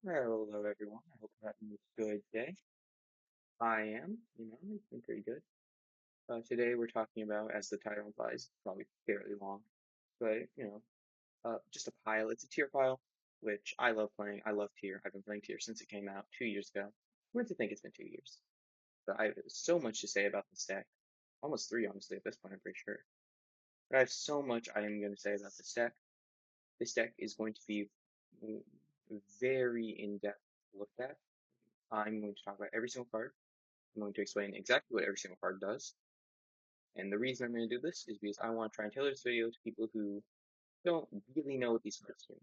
Hello everyone, I hope you're having a good day. I am, it's been pretty good. Today we're talking about, as the title implies, probably fairly long, but just a pile. It's a tier pile, which I love playing. I love tier. I've been playing tier since it came out 2 years ago. Weird to think it's been 2 years, but I have so much to say about this deck. Almost three, honestly, at this point, I'm pretty sure. But I have so much I am going to say about this deck. This deck is going to be very in-depth looked at. I'm going to talk about every single card. I'm going to explain exactly what every single card does. And the reason I'm going to do this is because I want to try and tailor this video to people who don't really know what these cards do.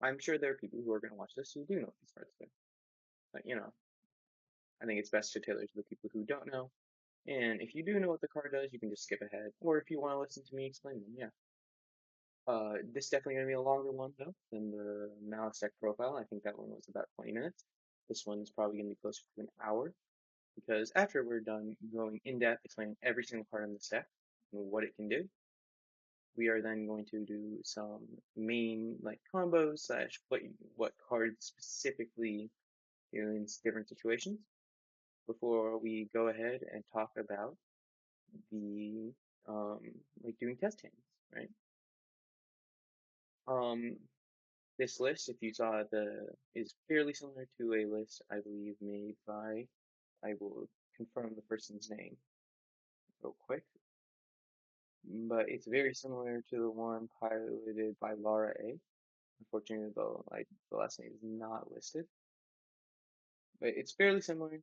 I'm sure there are people who are going to watch this who do know what these cards do. But, I think it's best to tailor to the people who don't know. And if you do know what the card does, you can just skip ahead. Or if you want to listen to me explain them, yeah. This is definitely going to be a longer one, though, than the Malice deck profile. I think that one was about 20 minutes. This one is probably going to be closer to an hour. Because after we're done going in depth explaining every single card in the deck and what it can do, we are then going to do some main like combos slash what cards specifically in different situations before we go ahead and talk about the like doing test hands, right? Um, this list, if you saw is fairly similar to a list I believe made by, I will confirm the person's name real quick, but it's very similar to the one piloted by Laura A. Unfortunately, though, the last name is not listed, but it's fairly similar.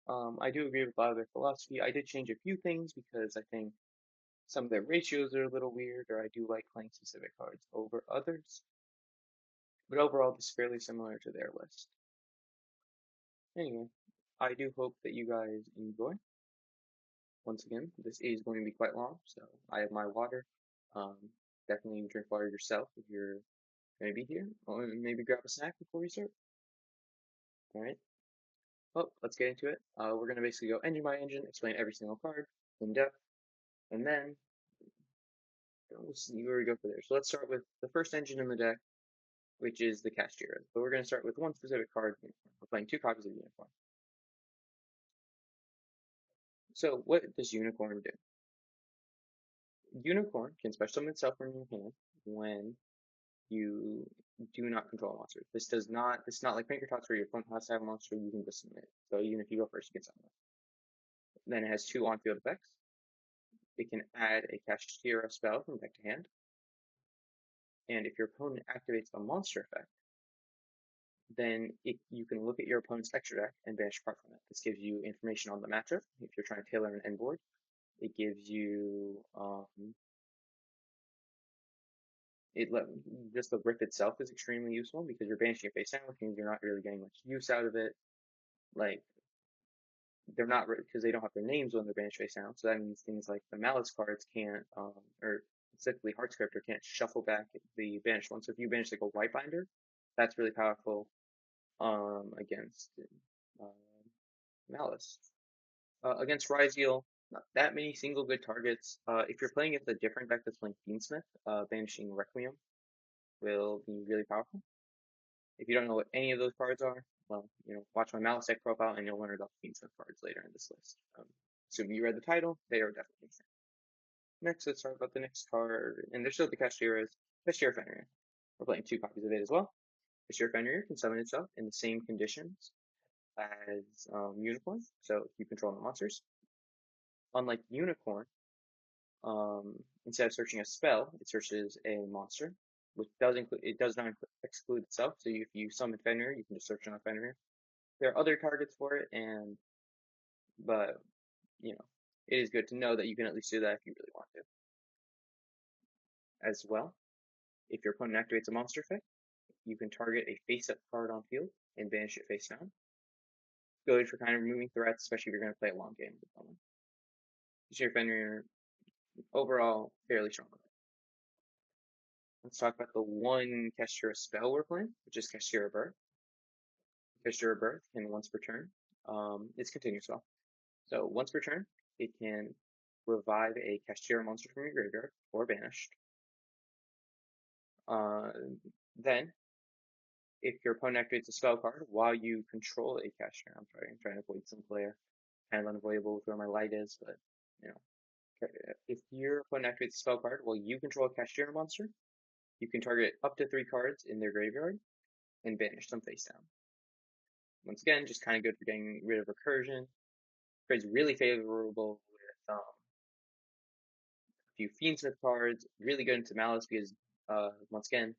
I do agree with a lot of their philosophy. I did change a few things because I think some of their ratios are a little weird, or I do like playing specific cards over others. But overall, this is fairly similar to their list. Anyway, I do hope that you guys enjoy. Once again, this is going to be quite long, so I have my water. Um, Definitely drink water yourself if you're going to be here, or maybe grab a snack before we start. All right. Well, let's get into it. We're going to basically go engine by engine, explain every single card in depth, and then we'll see where we go from there. So let's start with the first engine in the deck, which is the Kashtira. But we're going to start with one specific card, Unicorn. We're playing two copies of Unicorn. So what does Unicorn do? Unicorn can special summon itself from your hand when you do not control a monster. This is not like Pinker Tots where your opponent has to have a monster, you can just summon it. So even if you go first, you can summon it. Then it has two on-field effects. It can add a Kashtira spell from deck to hand. And if your opponent activates a monster effect, then you can look at your opponent's extra deck and banish a card from it. This gives you information on the matchup. If you're trying to tailor an end board, it gives you just the rip itself is extremely useful because you're banishing it face down, which means you're not really getting much use out of it. Like they're not because they don't have their names when they're banished face down. So that means things like the Malice cards can't, or specifically Heart Scripter can't shuffle back the banished one. So if you banish like a White Binder, that's really powerful against uh, Malice. Against Ryzeal, not that many single good targets. If you're playing against a different deck that's playing Fiendsmith, banishing Requiem will be really powerful. If you don't know what any of those cards are, well, watch my Malice deck profile and you'll learn about Fiendsmith cards later in this list. Assuming you read the title, they are definitely there. Next, let's talk about the next card, and there's still the Kashtira Fenrir. We're playing two copies of it as well. Kashtira Fenrir can summon itself in the same conditions as Unicorn, so if you control the monsters. Unlike Unicorn, instead of searching a spell, it searches a monster, which does not exclude itself. So if you summon Fenrir, you can just search on a Fenrir. There are other targets for it, but it is good to know that you can at least do that if you really want to. As well, if your opponent activates a monster effect, you can target a face-up card on field and banish it face down. Good for kind of removing threats, especially if you're going to play a long game with someone. Your Fenrir overall fairly strong. Let's talk about the one Kashtira spell we're playing, which is Kashtira Birth. Kashtira Birth can once per turn. It's continuous spell. So once per turn, it can revive a Kashtira monster from your graveyard or banished. Then if your opponent activates a spell card while you control a Kashtira, I'm sorry, I'm trying to avoid some player. Kind of unavoidable with where my light is, but you know, if your opponent activates a spell card while you control a Kashtira monster, you can target up to 3 cards in their graveyard and banish them face down. Once again, just kind of good for getting rid of recursion. It's really favorable with a few Fiendsmith cards. Really good into Malice because, once again,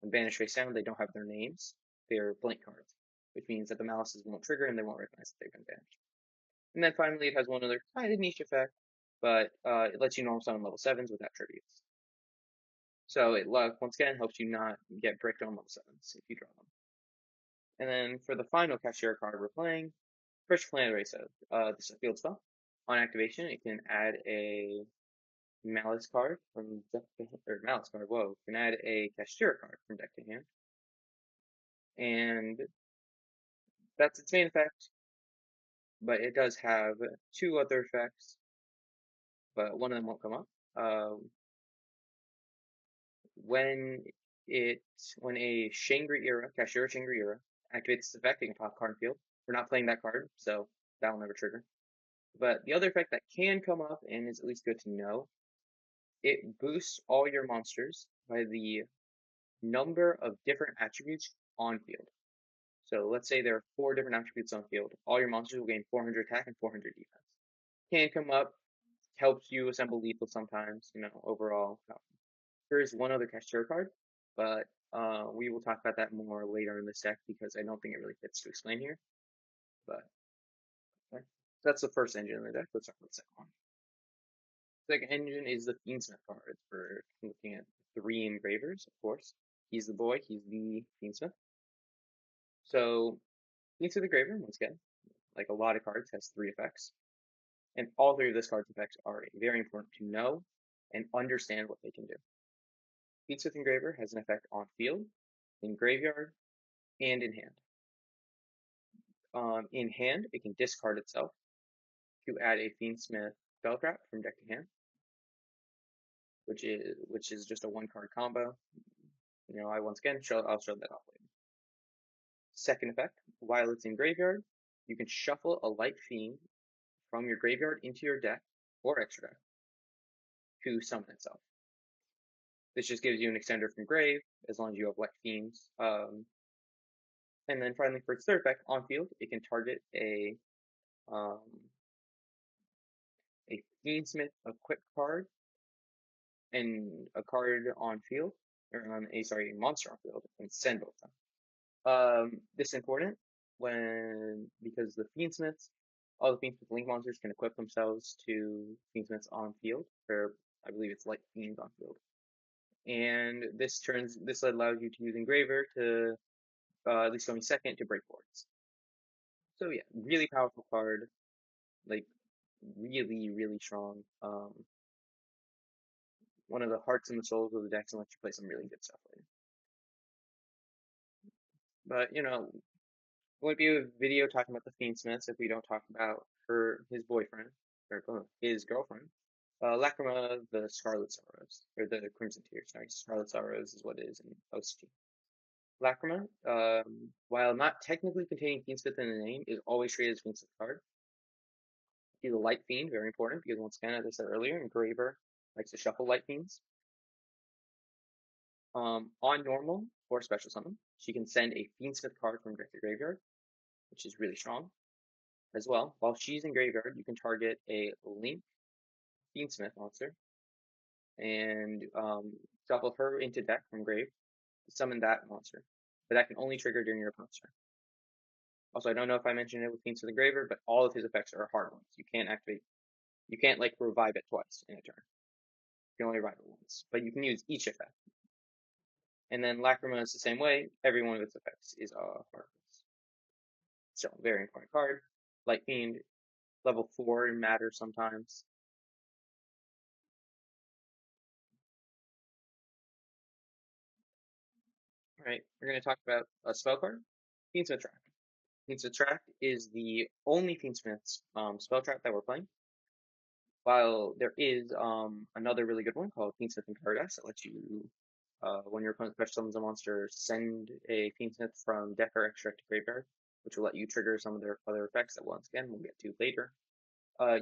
when banished face down, they don't have their names. They're blank cards, which means that the Malices won't trigger and they won't recognize that they've been banished. And then finally, it has one other kind of niche effect, but it lets you normal summon level 7s without tributes. So it once again helps you not get bricked on level 7s if you draw them. And then for the final Kashtira card we're playing, First Planetary Set. This is a field spell. On activation, it can add a Malice card from deck to hand, or Malice card, whoa, can add a Kashtira card from deck to hand. And that's its main effect, but it does have 2 other effects, but one of them won't come up. When a Shangri-Ira, Kashtira Shangri-Ira, activates its effect, it can pop card field. We're not playing that card, so that will never trigger. But the other effect that can come up, and is at least good to know, it boosts all your monsters by the number of different attributes on field. So let's say there are 4 different attributes on field. All your monsters will gain 400 attack and 400 defense. Can come up, helps you assemble lethal sometimes, overall. There is one other Kashtira card, but we will talk about that more later in this deck because I don't think it really fits to explain here. But okay. That's the first engine in the deck. Let's start with the second one. Second engine is the Fiendsmith card. We're looking at 3 engravers, of course. He's the boy, he's the Fiendsmith. So, Fiendsmith Engraver, once again, like a lot of cards, has 3 effects. And all 3 of this card's effects are very important to know and understand what they can do. Fiendsmith Engraver has an effect on field, in graveyard, and in hand. In hand, it can discard itself to add a Fiendsmith Spelltrap from deck to hand, which is just a 1-card combo. I once again I'll show that off later. Second effect, while it's in graveyard, you can shuffle a Light Fiend from your graveyard into your deck or extra deck to summon itself. This just gives you an extender from grave as long as you have Light Fiends. And then finally, for its third effect, on field, it can target a Fiendsmith equip card and a card on field, or a monster on field, and send both of them. This is important because the Fiendsmiths, all the Fiendsmith Link monsters can equip themselves to Fiendsmiths on field, or I believe it's Light Fiends on field. And this allows you to use Engraver to at least going second to break boards. So yeah, really powerful card, like really, really strong. One of the hearts and the souls of the decks and lets you play some really good stuff later. But it won't be a video talking about the Fiendsmiths if we don't talk about his boyfriend, or his girlfriend. Lacrima, the Scarlet Sorrows, or the Crimson Tears, sorry. Scarlet Sorrows is what it is in OCG. Lacrima, while not technically containing Fiendsmith in the name, is always treated as a Fiendsmith card. He's a Light Fiend, very important, because once again, as I said earlier, Engraver likes to shuffle Light Fiends. On normal or special summon, she can send a Fiendsmith card from deck to graveyard, which is really strong. As well, while she's in graveyard, you can target a Link Fiendsmith monster and shuffle her into deck from grave to summon that monster. But that can only trigger during your opponent's turn. Also, I don't know if I mentioned it with Fiendsmith Engraver, but all of his effects are hard ones. You can't like revive it twice in a turn. You can only revive it once, but you can use each effect. And then Lacrima is the same way. Every one of its effects is hard ones. So, very important card. Light Fiend, level 4 matters sometimes. Alright, we're going to talk about a spell card, Fiendsmith Track. Fiendsmith Track is the only Fiendsmith's spell trap that we're playing. While there is another really good one called Fiendsmith in Paradise that lets you When your opponent special summons a monster, send a Fiendsmith from deck or extract to graveyard, which will let you trigger some of their other effects that once again we'll get to later.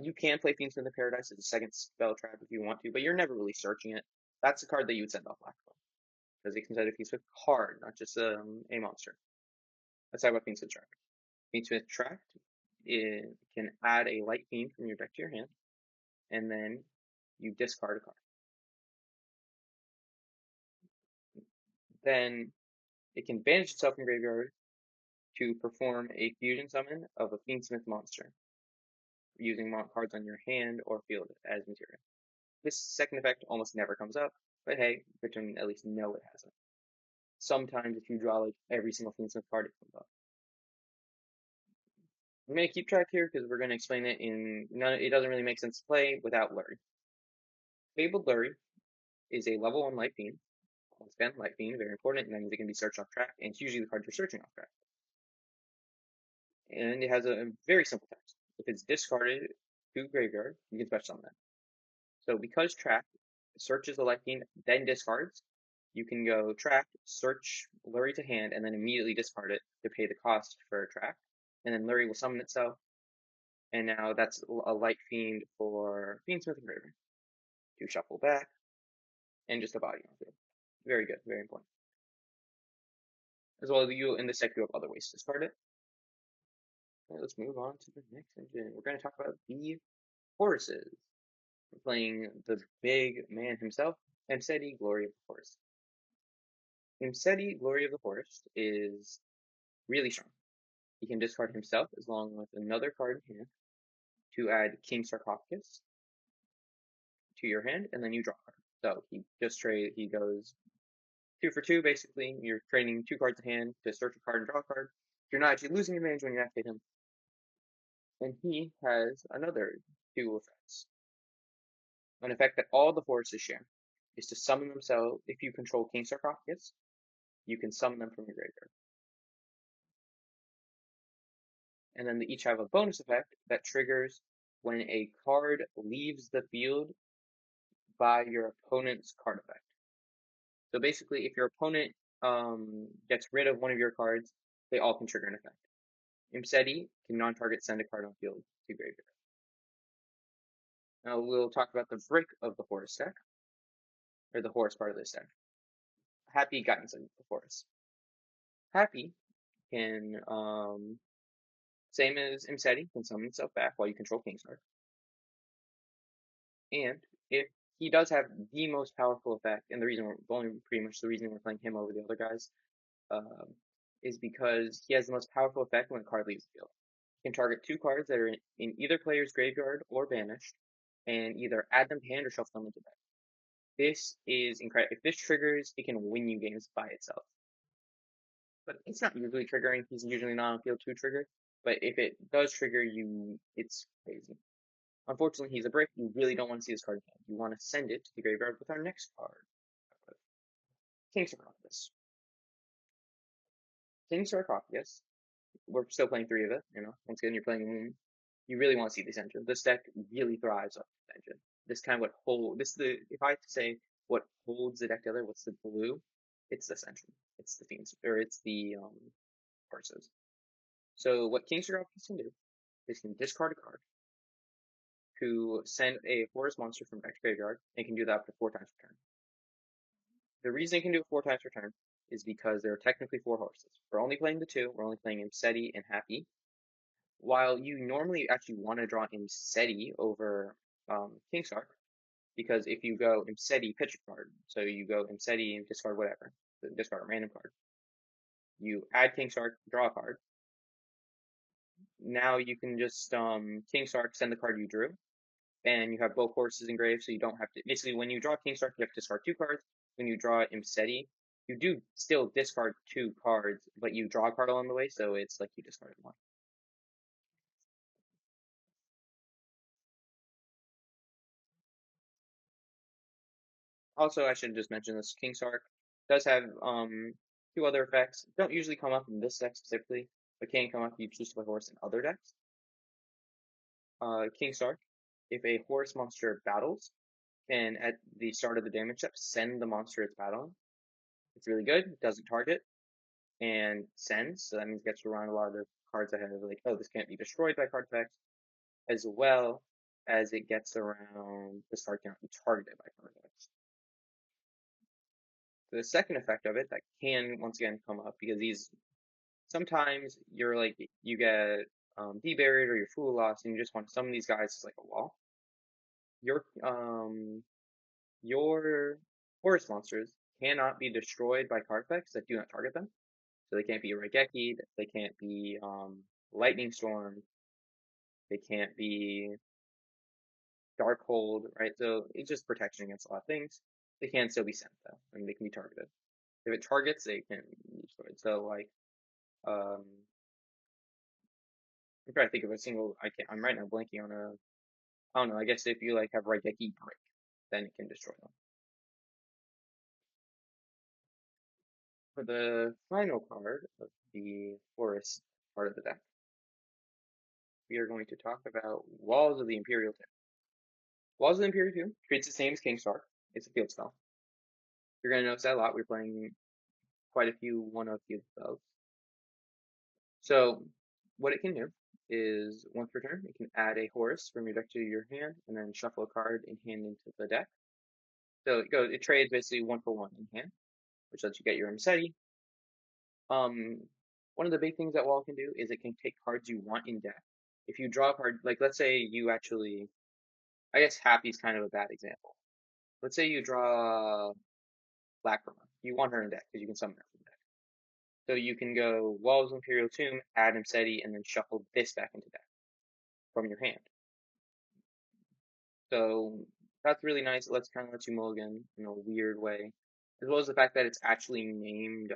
You can play Fiendsmith of Paradise as a second spell trap if you want to, but you're never really searching it. That's the card that you would send off black for, because it can set a Fiendsmith card, not just a monster. Let's talk about Fiendsmith Tract. Fiendsmith Tract can add a light fiend from your deck to your hand, and then you discard a card. Then it can banish itself from graveyard to perform a fusion summon of a Fiendsmith monster, using cards on your hand or field as material. This second effect almost never comes up, but hey, you can at least know it hasn't. Sometimes if you draw like every single Fiendsmith card, it comes up. I'm going to keep track here because we're going to explain it in it doesn't really make sense to play without Lurry. Fabled Lurry is a level 1 light fiend. Once again, light fiend, very important, and that means it can be searched off track, and it's usually the card you're searching off track. And it has a very simple text. If it's discarded to graveyard, you can special summon that. So because track searches the light fiend, then discards, you can go track, search Lurry to hand, and then immediately discard it to pay the cost for track. And then Lurry will summon itself, and now that's a light fiend for Fiendsmith and Graver. To shuffle back, and just a body on field. Very good, very important. As well as you in this deck, you have other ways to discard it. Right, let's move on to the next engine. We're going to talk about the Horuses. We're playing the big man himself, Imseti, Glory of the Horus. Imseti, Glory of the Horus is really strong. He can discard himself as long with another card in hand to add King Sarcophagus to your hand, and then you draw a card. So he goes 2 for 2, basically. You're trading 2 cards in hand to search a card and draw a card. You're not actually losing advantage when you activate him. And he has another 2 effects. An effect that all the Horuses share is to summon themselves. If you control King Sarcophagus, you can summon them from your graveyard. And then they each have a bonus effect that triggers when a card leaves the field by your opponent's card effect. So basically, if your opponent gets rid of one of your cards, they all can trigger an effect. Imseti can non-target send a card on field to graveyard. Now we'll talk about the brick of the Horus deck, or the Horus part of this deck. Happy Guidance of the Horus. Happy can, same as Imseti, can summon himself back while you control Kingsguard. And if he does have the most powerful effect, and pretty much the reason we're playing him over the other guys, is because he has the most powerful effect when a card leaves the field. He can target 2 cards that are in either player's graveyard or banished, and either add them to hand or shuffle them into deck. This is incredible. If this triggers, it can win you games by itself. But it's not usually triggering. He's usually not on field to trigger. But if it does trigger you, it's crazy. Unfortunately, he's a brick. You really don't want to see this card again. You want to send it to the graveyard with our next card. King Sarcophagus. King Sarcophagus. We're still playing 3 of it. Once again, you're playing. You really want to see this engine. This deck really thrives off this engine. This kind of what holds. If I had to say what holds the deck together, what's the glue? It's this engine. It's the Fiends, or it's the Horuses. So what King Sarcophagus can do is can discard a card to send a Horus monster from deck to graveyard, and can do that up to 4 times per turn. The reason it can do it 4 times per turn is because there are technically 4 Horuses. We're only playing the 2. We're only playing Imseti and Happy. While you normally actually want to draw Imseti over Kingsark, because if you go Imseti, pitch a card. So you go Imseti and discard whatever. Discard a random card. You add Kingsark, draw a card. Now you can just Kingsark, send the card you drew, and you have both Horuses engraved, so you don't have to. Basically, when you draw Kingsark, you have to discard 2 cards. When you draw Imseti, you do still discard 2 cards, but you draw a card along the way, so it's like you discarded 1. Also, I should just mention this. Kingsark does have 2 other effects. Don't usually come up in this deck specifically, but can come up if you choose to play Horus in other decks. Kingsark, if a Horus monster battles, can at the start of the damage step send the monster it's battling. It's really good. It doesn't target and sends, so that means it gets around a lot of the cards that have like, oh, this can't be destroyed by card effects, as well as it gets around this card cannot be targeted by card effects. So the second effect of it that can once again come up, because these sometimes you're like you get deburied or you're fool lost and you just want to summon these guys as like a wall. Your Horus monsters cannot be destroyed by card effects that do not target them. So they can't be Raigeki, they can't be Lightning Storm, they can't be Darkhold, right? So it's just protection against a lot of things. They can still be sent though, and they can be targeted. If it targets, they can be destroyed. So like, I'm trying to think of a single. I'm right now blanking on a. I don't know. I guess if you like have Raigeki break, then it can destroy them. For the final card of the Horus part of the deck, we are going to talk about Walls of the Imperial Tomb. Walls of the Imperial Tomb treats the same as Kingstar. It's a field spell. You're going to notice that a lot. We're playing quite a few one-of field spells. So what it can do is once per turn, it can add a Horus from your deck to your hand, and then shuffle a card in hand into the deck. So it trades basically 1-for-1 in hand, which lets you get your Msetti. One of the big things that Wall can do is it can take cards you want in deck. If you draw a card, like let's say you actually, I guess Happy's kind of a bad example. Let's say you draw Lacrima. You want her in deck because you can summon her from deck. So you can go Walls of Imperial Tomb, add Msetti, and then shuffle this back into deck from your hand. So that's really nice. It kind of lets you mulligan in a weird way, as well as the fact that it's actually named,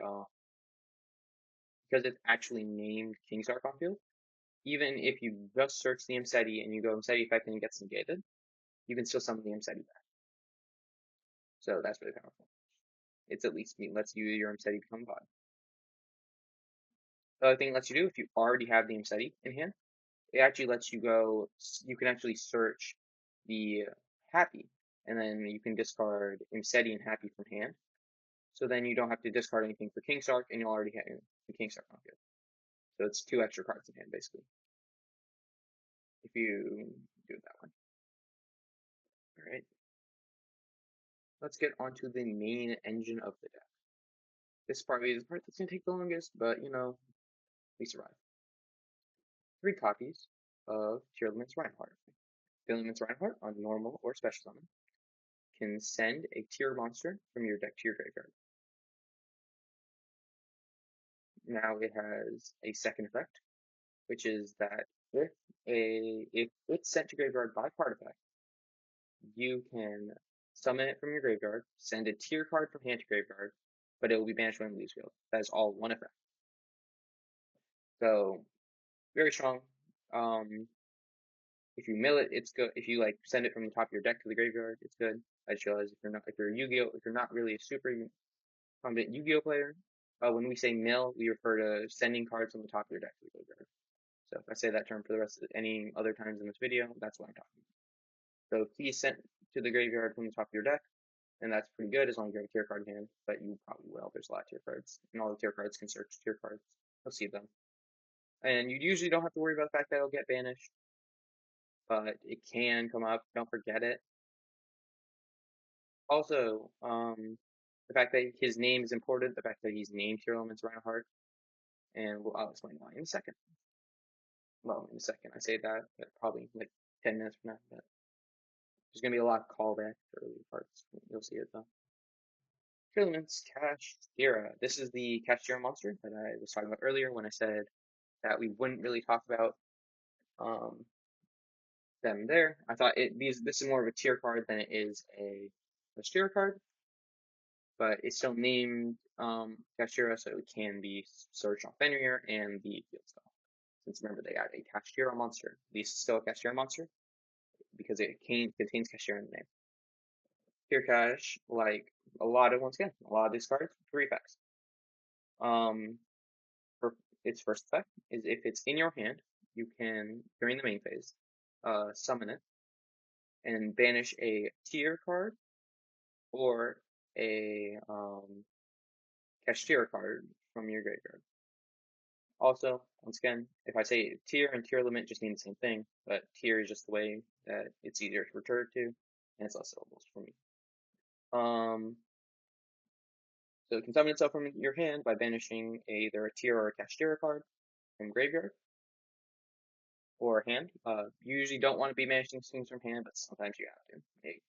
because it's actually named Kingstar Field. Even if you just search the Msetti and you go Msetti effect and it gets negated, you can still summon the Msetti back. So that's really powerful. It's at least lets you your Msetti become viable. The other thing it lets you do, if you already have the Msetti in hand, it actually lets you go. You can actually search the Happy, and then you can discard Msetti and Happy from hand. So then you don't have to discard anything for Kingstark, and you'll already have the Kingstark on field. So it's 2 extra cards in hand, basically, if you do it that way. All right. Let's get onto the main engine of the deck. This is probably the part that's going to take the longest, but you know, we survive. 3 copies of Tearlaments Reinhardt. Tearlaments Reinhardt on normal or special summon can send a tier monster from your deck to your graveyard. Now it has a second effect, which is that if it's sent to graveyard by card effect, you can summon it from your graveyard, send a tier card from hand to graveyard, but it will be banished when it leaves field. That is all one effect. So very strong. If you mill it, it's good. If you like send it from the top of your deck to the graveyard, it's good. I just realized if you're a Yu-Gi-Oh, if you're not really a super competent Yu-Gi-Oh player, when we say mill, we refer to sending cards from the top of your deck to the graveyard. So if I say that term for the rest of any other times in this video, that's what I'm talking about. So he's sent to the graveyard from the top of your deck, and that's pretty good as long as you have a tier card in hand, but you probably will. There's a lot of tier cards, and all the tier cards can search tier cards. You'll see them. And you usually don't have to worry about the fact that it'll get banished, but it can come up. Don't forget it. Also, the fact that his name is important, the fact that he's named Tearlaments Reinhardt, and I'll explain why in a second. Well, in a second, I say that, but probably like 10 minutes from now. But there's going to be a lot of callback to early parts. You'll see it though. Tearlaments Kashtira. This is the Kashtira monster that I was talking about earlier when I said that we wouldn't really talk about them there. I thought this is more of a tier card than it is a Kashtira card, but it's still named Kashtira, so it can be searched on Fenrir and the field spell. Since remember they got a Kashtira monster, at least still a Kashtira monster, because it contains Kashtira in the name. Tier Cash, like a lot of these cards, 3 effects. For its first effect is if it's in your hand, you can during the main phase, summon it and banish a tier card or a Kashtira card from your graveyard. Also, once again, if I say tier and Tearlaments just mean the same thing, but tier is just the way that it's easier to return to, and it's less syllables for me. So it can summon itself from your hand by banishing either a tier or a Kashtira card from graveyard or hand. You usually don't want to be banishing things from hand, but sometimes you have to. It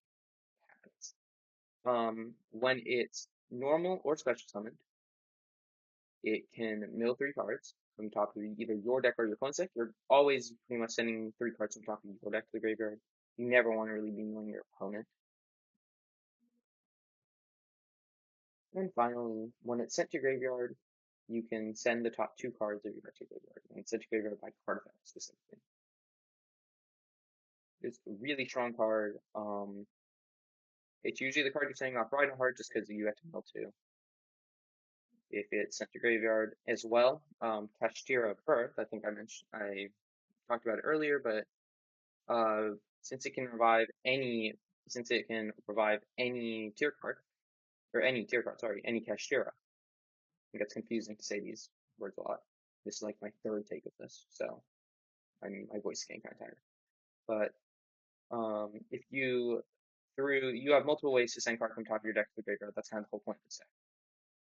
happens. When it's normal or special summoned, it can mill 3 cards from top of either your deck or your opponent's deck. You're always pretty much sending 3 cards from top of your deck to the graveyard. You never want to really be milling your opponent. And finally, when it's sent to graveyard, you can send the top 2 cards of your deck to graveyard. And it's sent to graveyard by card effect specifically. It's a really strong card. It's usually the card you're sending off right and hard just because you have to mill 2. If it's sent to graveyard as well, Kashtira Birth, I think I talked about it earlier, but since it can revive any tier card, or any tier card, sorry, any Kashtira. I think it's confusing to say these words a lot. This is like my 3rd take of this, so my voice is getting kind of tired. But if you have multiple ways to send cards from top of your deck to the graveyard. That's kind of the whole point of this deck.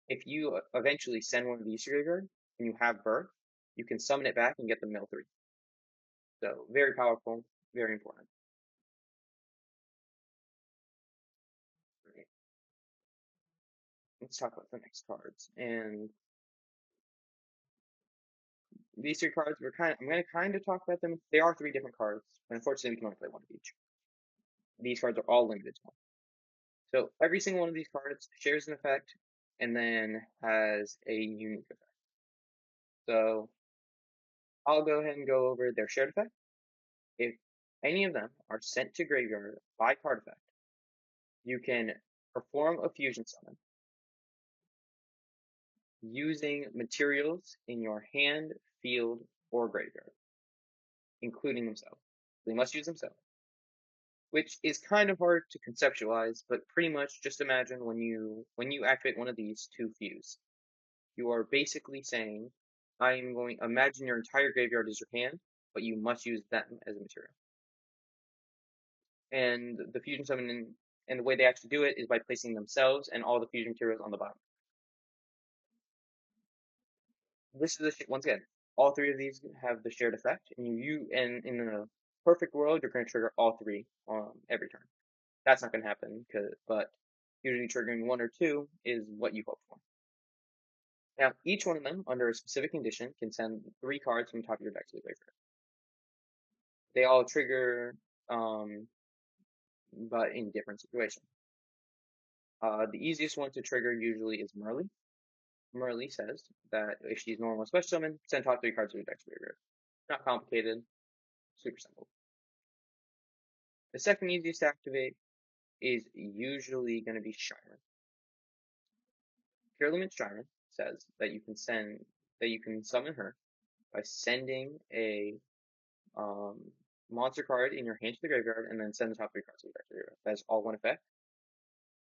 If you eventually send one of these to your graveyard and you have Birth, you can summon it back and get the mill 3. So very powerful, very important. Right. Let's talk about the next cards. And these 3 cards, I'm going to kind of talk about them. They are 3 different cards, but unfortunately we can only play one of each. These cards are all limited to one. So every single one of these cards shares an effect and then has a unique effect. So I'll go ahead and go over their shared effect. If any of them are sent to graveyard by card effect, you can perform a fusion summon using materials in your hand, field, or graveyard, including themselves. They must use themselves, which is kind of hard to conceptualize, but pretty much just imagine when you activate one of these to fuse, you are basically saying, imagine your entire graveyard is your hand, but you must use them as a material. And the fusion summon and the way they actually do it is by placing themselves and all the fusion materials on the bottom. This is once again, all 3 of these have the shared effect, and and in a perfect world, you're going to trigger all 3 every turn. That's not going to happen, but usually triggering 1 or 2 is what you hope for. Now, each one of them, under a specific condition, can send 3 cards from the top of your deck to the graveyard. They all trigger, but in different situations. The easiest one to trigger usually is Merly. Merly says that if she's normal special summon, send top 3 cards to your deck to the graveyard. Not complicated, super simple. The second easiest to activate is usually going to be Shiren. Tearlaments Shiren says that you can summon her by sending a monster card in your hand to the graveyard and then send the top 3 cards to the deck to the graveyard. That's all one effect,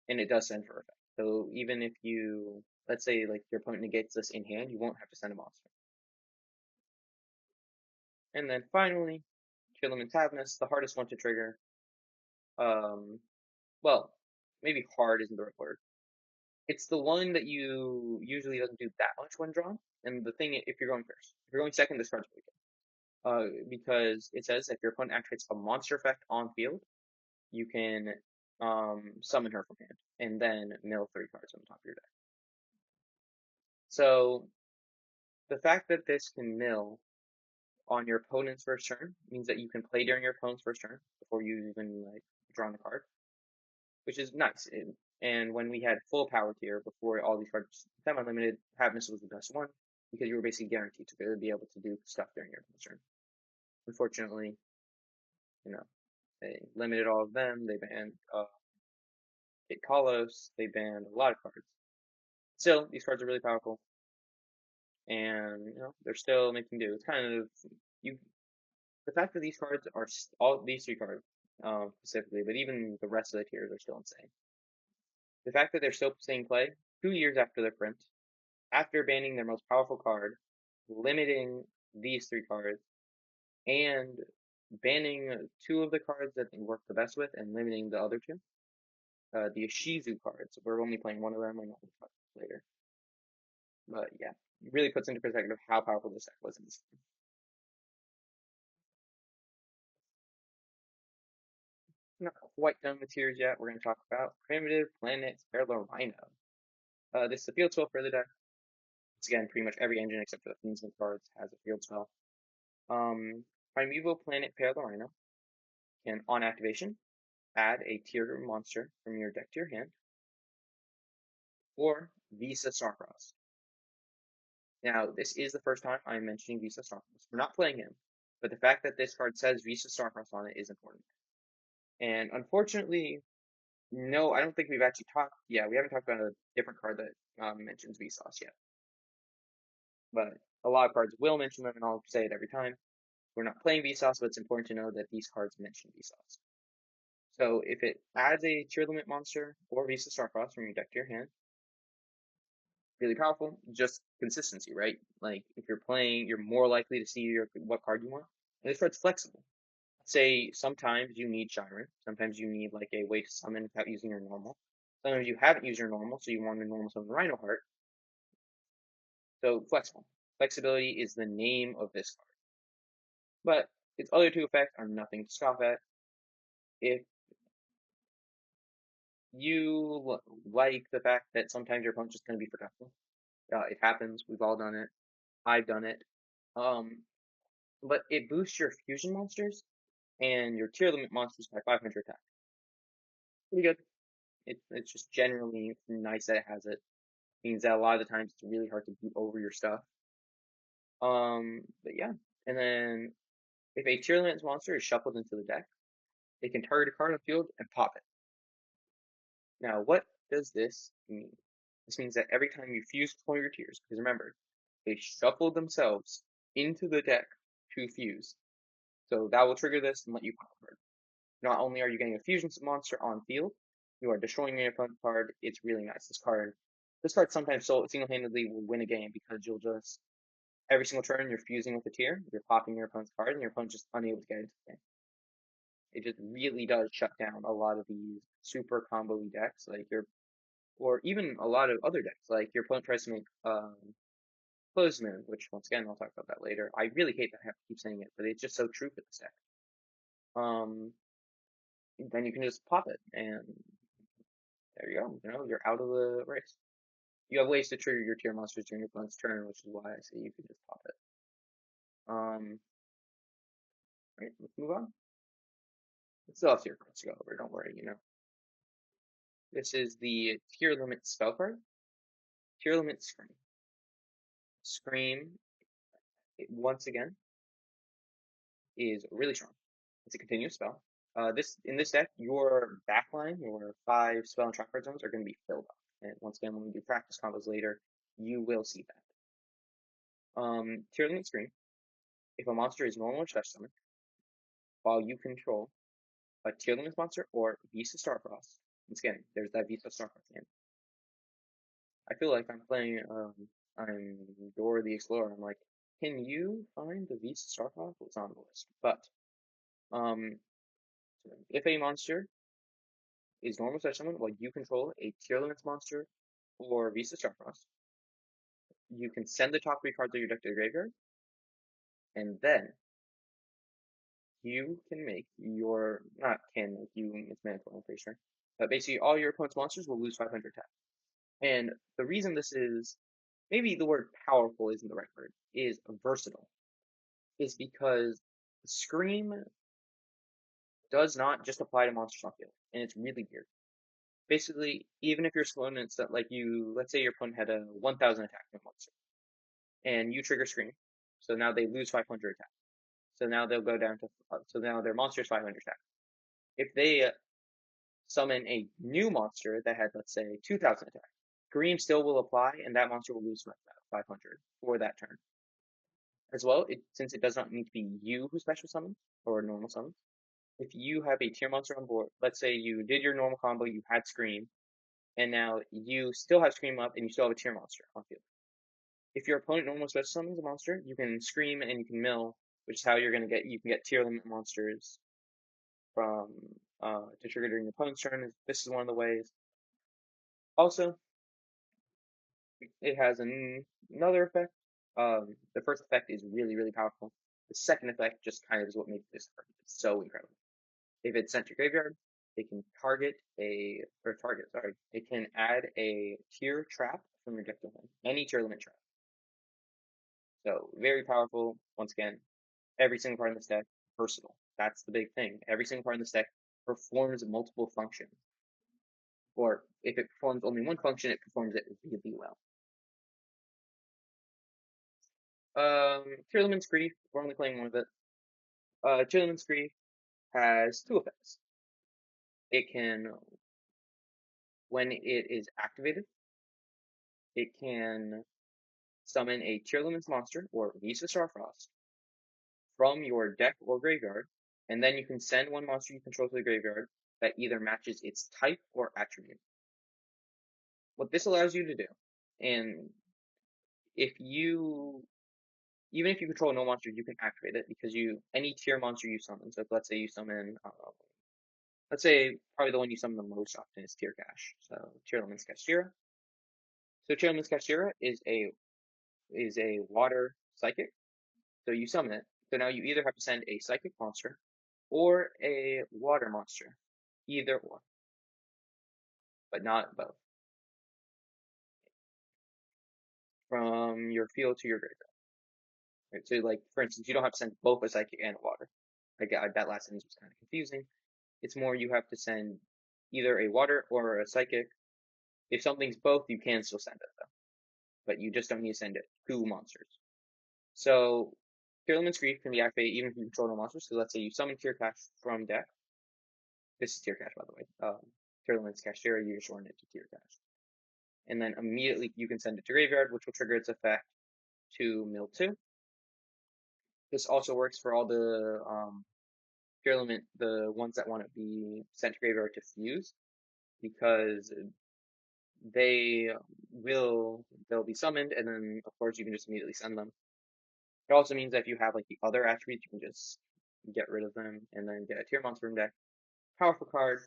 and it does send for effect. So even if let's say like your opponent negates this in hand, you won't have to send a monster. And then finally, Tearlaments Tavnus, the hardest one to trigger. Well, maybe hard isn't the right word. It's the one that you usually doesn't do that much when drawn. And the thing, if you're going first, if you're going second, this card's really good. Because it says if your opponent activates a monster effect on field, you can summon her from hand and then mill 3 cards on the top of your deck. So the fact that this can mill on your opponent's first turn means that you can play during your opponent's first turn before you even like draw the card, which is nice. And when we had full power tier before all these cards semi-limited, Havness was the best one because you were basically guaranteed to be able to do stuff during your opponent's turn. Unfortunately, they limited all of them. They banned Kit Kalos. They banned a lot of cards. Still, these cards are really powerful, and they're still making do. It's kind of the fact that these cards are all these 3 cards specifically, but even the rest of the tiers are still insane. The fact that they're still seeing play 2 years after their print after banning their most powerful card, limiting these 3 cards, and banning 2 of the cards that they work the best with and limiting the other 2. The Izhizu cards, we're only playing 1 of them, and we'll talk later. But yeah, it really puts into perspective how powerful this deck was in this game. Not quite done with tiers yet. We're going to talk about Primitive Planet Tearlaments. This is a field spell for the deck. It's again pretty much every engine except for the Fiendsmith cards has a field spell. Primeval Planet Tearlaments can, on activation, add a tier monster from your deck to your hand, or Visa Starcross. Now, this is the first time I'm mentioning Visa Starcross. We're not playing him, but the fact that this card says Visa Starcross on it is important. And unfortunately, no, I don't think we've actually talked. Yeah, we haven't talked about a different card that mentions Vsauce yet. But a lot of cards will mention them, and I'll say it every time. We're not playing Vsauce, but it's important to know that these cards mention Vsauce. So if it adds a Tearlaments monster or Visa Starcross from your deck to your hand, really powerful. Just consistency, right? Like if you're playing, you're more likely to see what card you want. And this card's flexible. Say sometimes you need Shyren, sometimes you need like a way to summon without using your normal. Sometimes you haven't used your normal, so you want a normal summon Rhino Heart. So flexible. Flexibility is the name of this card. But its other 2 effects are nothing to scoff at. If you like the fact that sometimes your opponent's just going to be forgetful, it happens. We've all done it. I've done it. But it boosts your fusion monsters and your Tearlaments monsters by 500 attack. Pretty good. It's just generally nice that it has it. Means that a lot of the times it's really hard to beat over your stuff. But yeah. And then if a Tearlaments monster is shuffled into the deck, it can target a card on the field and pop it. Now, what does this mean? This means that every time you fuse with one of your tiers, because remember, they shuffled themselves into the deck to fuse. So that will trigger this and let you pop a card. Not only are you getting a fusion monster on field, you are destroying your opponent's card. It's really nice. This card sometimes single-handedly will win a game because you'll just every single turn you're fusing with a tier, you're popping your opponent's card, and your opponent's just unable to get into the game. It just really does shut down a lot of these super combo-y decks, or even a lot of other decks. Like your opponent tries to make Closed Moon, which once again I'll talk about that later. I really hate that I have to keep saying it, but it's just so true for this deck. Then you can just pop it, and there you go. You know, you're out of the race. You have ways to trigger your tier monsters during your opponent's turn, which is why I say you can just pop it. Right, let's move on. Still have tier cards to go over, don't worry, you know. This is the Tearlaments spell card. Tearlaments Scream. Scream, once again, is really strong. It's a continuous spell. In this deck, your backline, your 5 spell and trap card zones are going to be filled up. And once again, when we do practice combos later, you will see that. Tearlaments Scream. If a monster is normal or special summoned, while you control a Tearlaments monster or Visa Starcross, once again, there's that Visa Starcross name. I feel like I'm playing, I'm Dora the Explorer. I'm like, can you find the Visa Starcross? It's on the list. But, if a monster is normal special summoned while you control a Tearlaments monster or Visa Starcross, you can send the top 3 cards of your deck to the graveyard, and then you can make your, not can make, it's mandatory, I'm pretty sure. But basically, all your opponent's monsters will lose 500 attack. And the reason this is, maybe the word powerful isn't the right word, is versatile, is because Scream does not just apply to monsters on field, and it's really weird. Basically, even if your slow and it's like let's say your opponent had a 1000 attack monster, and you trigger Scream, so now they lose 500 attack. So now they'll go down to, so now their monster's 500 attack. If they summon a new monster that had, let's say, 2000 attack, Scream still will apply, and that monster will lose 500 for that turn. As well, since it does not need to be you who special summons or normal summons, if you have a tier monster on board, let's say you did your normal combo, you had Scream, and now you still have Scream up and you still have a tier monster on field. if your opponent normal special summons a monster, you can scream and you can mill, which is how you can get Tearlament monsters from to trigger during your opponent's turn. This is one of the ways. Also, it has another effect. The first effect is really powerful. The second effect just kind of is what makes this card so incredible. If it's sent to graveyard, it can it can add a tier trap from your deck to home. Any Tearlament trap. So very powerful. Once again, every single card in this deck versatile. That's the big thing. Every single card in this deck performs multiple functions. Or if it performs only one function, it performs it really well. Tearlament's Grief, we're only playing one of it. Tearlament's Grief has two effects. It can, when it is activated, it can summon a Tearlament's monster, or Vis of Starfrost, from your deck or graveyard, and then you can send one monster you control to the graveyard that either matches its type or attribute. What this allows you to do, and even if you control no monster, you can activate it because any tier monster you summon. So let's say you summon, let's say probably the one you summon the most often is Tier Cash. So Tearlaments Kashtira. So Tearlaments Kashtira is a water psychic. So you summon it. So now you either have to send a psychic monster or a water monster, either or, but not both, from your field to your graveyard. Right? So like for instance, you don't have to send both a psychic and a water. Like that last sentence was kind of confusing. It's more you have to send either a water or a psychic. If something's both, you can still send it though, but you just don't need to send it two monsters. So Tearlament's Grief can be activated even if you control no monsters. So let's say you summon Tier Cash from deck. This is Tier Cash, by the way. Tearlament's Kashtira, you just run it to Tier Cash. And then immediately you can send it to graveyard, which will trigger its effect to mill 2. This also works for all the Tearlament, the ones that want to be sent to graveyard to fuse, because they'll be summoned, and then of course you can just immediately send them. It also means that if you have like the other attributes, you can just get rid of them and then get a tier monster from deck. Powerful card.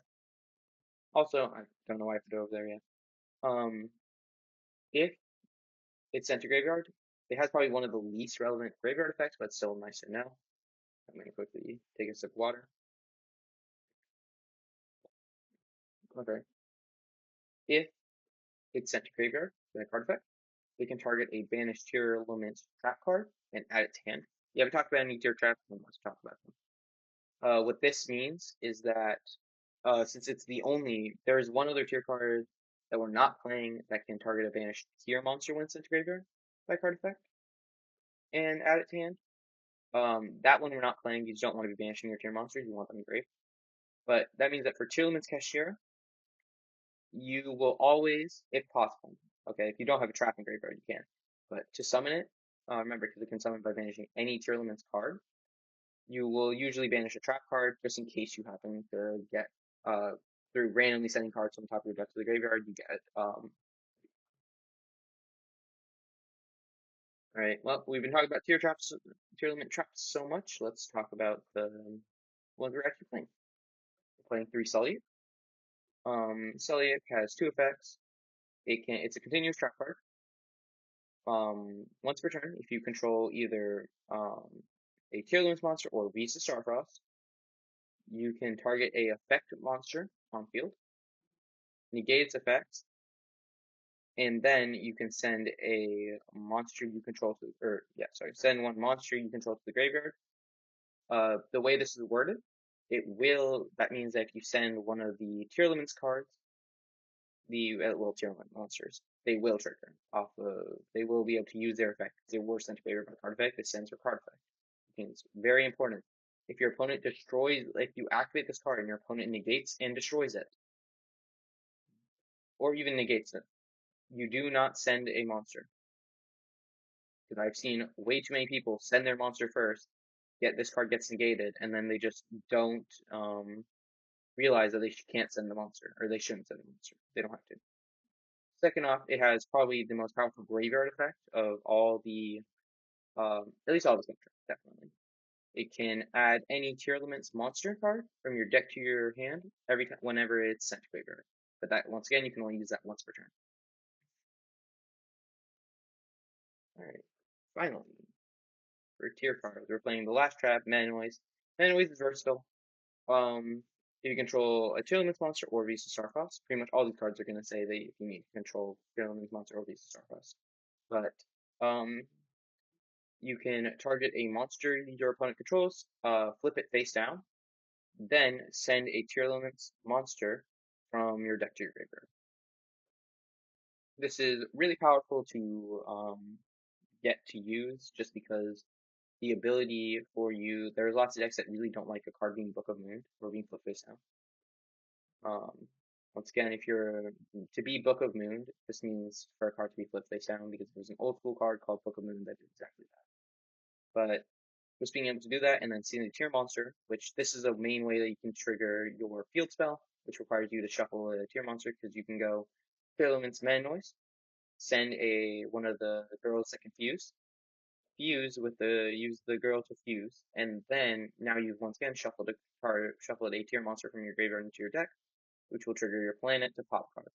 Also, I don't know why I put it over there yet. If it's sent to graveyard, it has probably one of the least relevant graveyard effects, but still nice to know. I'm going to quickly take a sip of water. Okay. If it's sent to graveyard, with a card effect, it can target a banished Tearlament trap card and add it to hand. You haven't talked about any tier traps, then let's talk about them. What this means is that since it's there is one other tier card that we're not playing that can target a banished tier monster when sent to graveyard by card effect and add it to hand. That one we're not playing. You don't want to be banishing your tier monsters. You want them engraved. But that means that for Tearlament's Kashtira, you will always, if possible, okay, if you don't have a trap in graveyard, you can. But to summon it, remember, because it can summon by banishing any Tearlament's card, you will usually banish a trap card just in case you happen to get, through randomly sending cards from the top of your deck to the graveyard, you get, Alright, well, we've been talking about Tearlament traps so much. Let's talk about the ones we're actually playing. We're playing 3 Sulliek. Sulliek has 2 effects. It's a continuous trap card. Once per turn, if you control either a Tearlaments monster or Vis of Starfrost, you can target a effect monster on field, negate its effects, and then you can send a monster you control send one monster you control to the graveyard. The way this is worded, that means that if you send one of the Tearlaments cards, the Tearlament monsters, they will trigger they will be able to use their effect because they were sent to graveyard by card effect. It sends your card effect. It's very important. If you activate this card and your opponent negates and destroys it, or even negates it, you do not send a monster. Because I've seen way too many people send their monster first, yet this card gets negated, and then they just don't realize that they can't send the monster, or they shouldn't send the monster. They don't have to. Second off, it has probably the most powerful graveyard effect of all the, at least all the sculptures, definitely. It can add any Tearlaments monster card from your deck to your hand every time, whenever it's sent to graveyard. But that, once again, you can only use that once per turn. Alright, finally, for tier cards, we're playing the last trap, Mana-Noise. Mana-Noise is versatile. If you control a Tearlaments monster or Visa Starfrost, pretty much all these cards are going to say that if you need to control Tearlaments monster or Visa Starfrost. But you can target a monster your opponent controls, flip it face down, then send a Tearlaments monster from your deck to your graveyard. This is really powerful to get to use just because the ability for you, there's lots of decks that really don't like a card being Book of Moon or being flipped face down. Once again, if you're to be Book of Moon, this means for a card to be flipped face down because there's an old school card called Book of Moon that did exactly that. But just being able to do that and then seeing the tier monster, which this is a main way that you can trigger your field spell, which requires you to shuffle a tier monster because you can go Tearlaments Mana-Noise, send one of the girls that can fuse use the girl to fuse, and then now you've once again shuffled a tier monster from your graveyard into your deck, which will trigger your planet to pop card.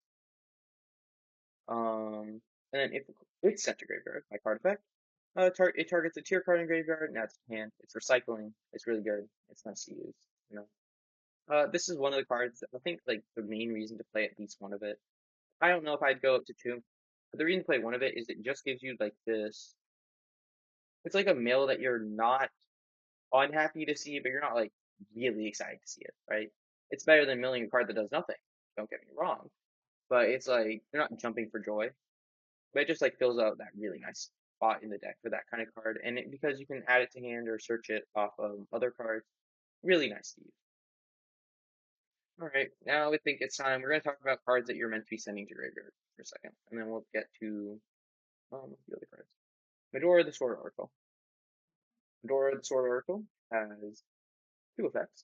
And then if it's sent to graveyard by card effect, it targets a tier card in graveyard, and that's hand. It's recycling. It's really good. It's nice to use. You know. This is one of the cards that I think like the main reason to play at least one of it. I don't know if I'd go up to two, but the reason to play one of it is it just gives you like this. It's like a mill that you're not unhappy to see, but you're not like really excited to see it, right? It's better than milling a card that does nothing. Don't get me wrong, but it's like you're not jumping for joy. But it just like fills out that really nice spot in the deck for that kind of card, and because you can add it to hand or search it off of other cards, really nice to use. All right, now I think it's time. We're gonna talk about cards that you're meant to be sending to graveyard for a second, and then we'll get to the other cards. Medora the Sword Oracle. Medora the Sword Oracle has two effects,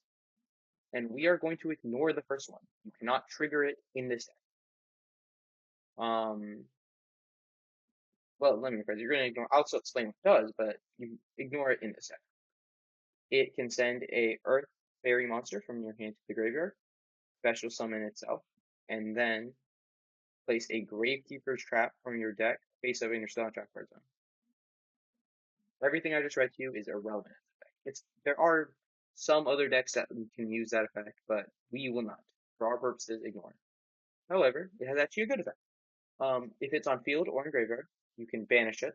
and we are going to ignore the first one. You cannot trigger it in this deck. Well, let me rephrase. You're going to ignore. I'll also explain what it does, but you ignore it in this deck. It can send a Earth Fairy monster from your hand to the graveyard, special summon itself, and then place a Gravekeeper's Trap from your deck face up in your Stone Trap card zone. Everything I just read to you is irrelevant. There are some other decks that can use that effect, but we will not. For our purposes, ignore it. However, it has actually a good effect. If it's on field or in graveyard, you can banish it,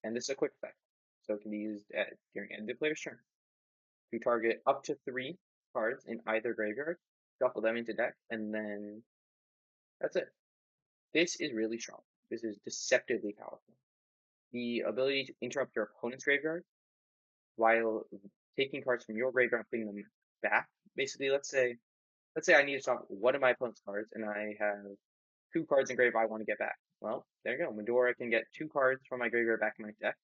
and this is a quick effect, so it can be used during end of player's turn. You target up to 3 cards in either graveyard, shuffle them into deck, and then that's it. This is really strong. This is deceptively powerful. The ability to interrupt your opponent's graveyard while taking cards from your graveyard and putting them back. Basically, let's say I need to stop one of my opponent's cards, and I have 2 cards in grave I want to get back. Well, there you go. Medora can get 2 cards from my graveyard back in my deck,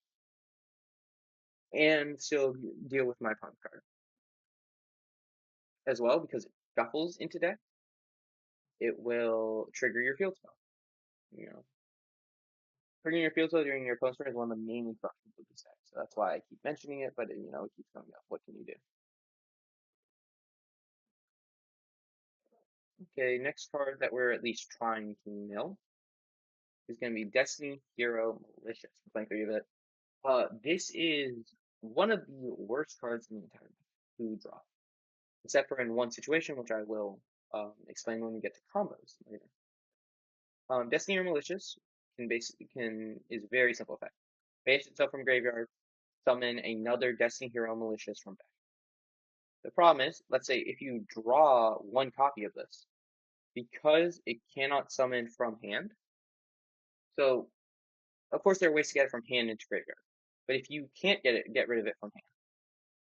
and still deal with my opponent's card. As well, because it shuffles into deck, it will trigger your field spell. You know, triggering your field spell during your opponent's turn is one of the main instructions of this deck, so that's why I keep mentioning it. But it keeps coming up. What can you do? Okay, next card that we're at least trying to mill is going to be Destiny Hero Malicious. I'm playing 3 of it. This is one of the worst cards in the entire deck to draw, except for in one situation, which I will explain when we get to combos later. Destiny Hero Malicious is very simple effect. Banish itself from graveyard, summon another Destiny Hero Malicious from back. The problem is, let's say if you draw 1 copy of this, because it cannot summon from hand. So, of course, there are ways to get it from hand into graveyard, but if you can't get rid of it from hand,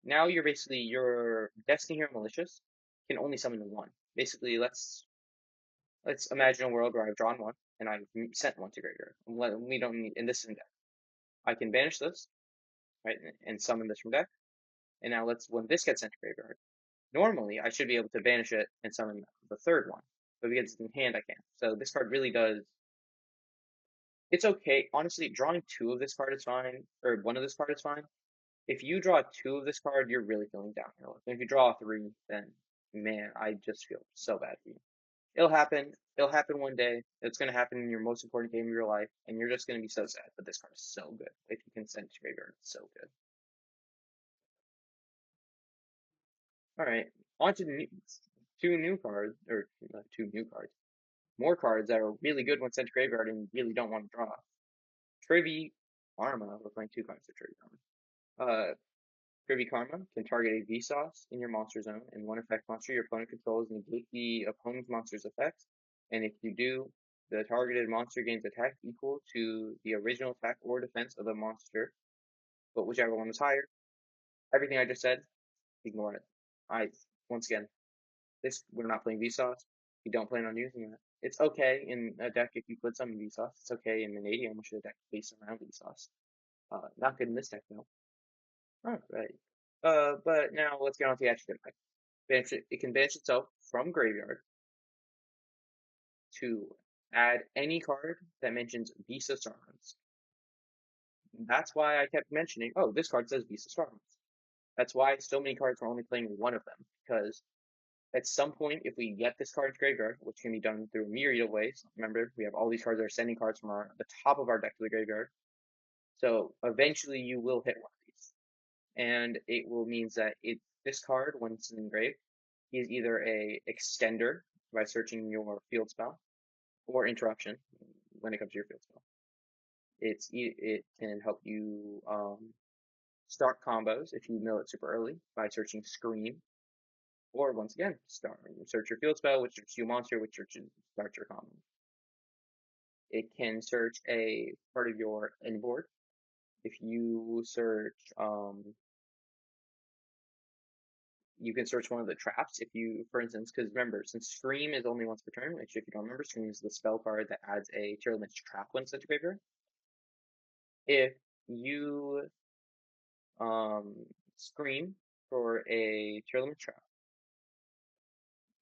now your Destiny Hero Malicious can only summon 1. Basically, let's imagine a world where I've drawn 1 and I've sent 1 to graveyard. We don't need, and this is in deck. I can banish this, right, and summon this from deck. And now when this gets sent to graveyard, normally I should be able to banish it and summon the 3rd one, but because it's in hand, I can't. So this card really does It's okay. Honestly, drawing two of this card is fine, or one of this card is fine. If you draw two of this card, you're really feeling downhill. If you draw three, then man, I just feel so bad for you. It'll happen. It'll happen one day. It's gonna happen in your most important game of your life, and you're just gonna be so sad. But this card is so good. If you can send it to graveyard, it's so good. All right, on to two new cards, or two new cards. More cards that are really good when sent to graveyard and you really don't want to draw. Trivy Karma. We're playing two cards of Trivy Karma. Trivy Karma can target a Vsauce in your monster zone, and one effect monster your opponent controls negate the opponent's monster's effects. And if you do, the targeted monster gains attack equal to the original attack or defense of the monster, but whichever one is higher. Everything I just said, ignore it. Once again, this we're not playing Vsauce. We don't plan on using that. It's okay in a deck if you put some Vsauce. It's okay in Vanadium, which is a deck based around Vsauce. Not good in this deck though. All right. But now let's get on to the actual effect. It can banish itself from graveyard to add any card that mentions Visa Starmans. That's why I kept mentioning, oh, this card says Visa Starmans. That's why so many cards are only playing one of them, because at some point, if we get this card to graveyard, which can be done through a myriad of ways, remember, we have all these cards that are sending cards from the top of our deck to the graveyard. So eventually you will hit one of these. And it will means that this card, when it's engraved, is either a extender by searching your field spell, or interruption when it comes to your field spell. It can help you start combos if you mill it super early by searching Scream, or once again, search your field spell, which searches your monster, which starts your combo. It can search a part of your end board. If you search, you can search one of the traps. If you, for instance, because remember, since Scream is only once per turn, which if you don't remember, Scream is the spell card that adds a Tearlaments trap when sent to graveyard. If you Scream for a Tearlaments trap,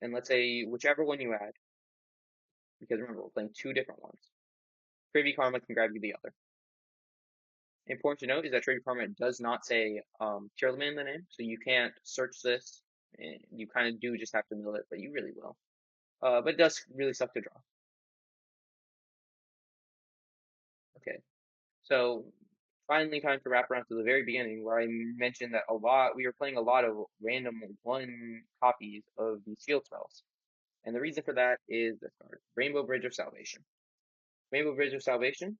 and let's say whichever one you add, because remember, we're playing two different ones. Trivy Karma can grab you the other. Important to note is that Trivy Karma does not say Tearlament in the name, so you can't search this. You kind of do just have to mill it, but you really will. But it does really suck to draw. Okay, so finally time to wrap around to the very beginning where I mentioned that we were playing a lot of random one copies of these field spells. And the reason for that is this card, Rainbow Bridge of Salvation. Rainbow Bridge of Salvation,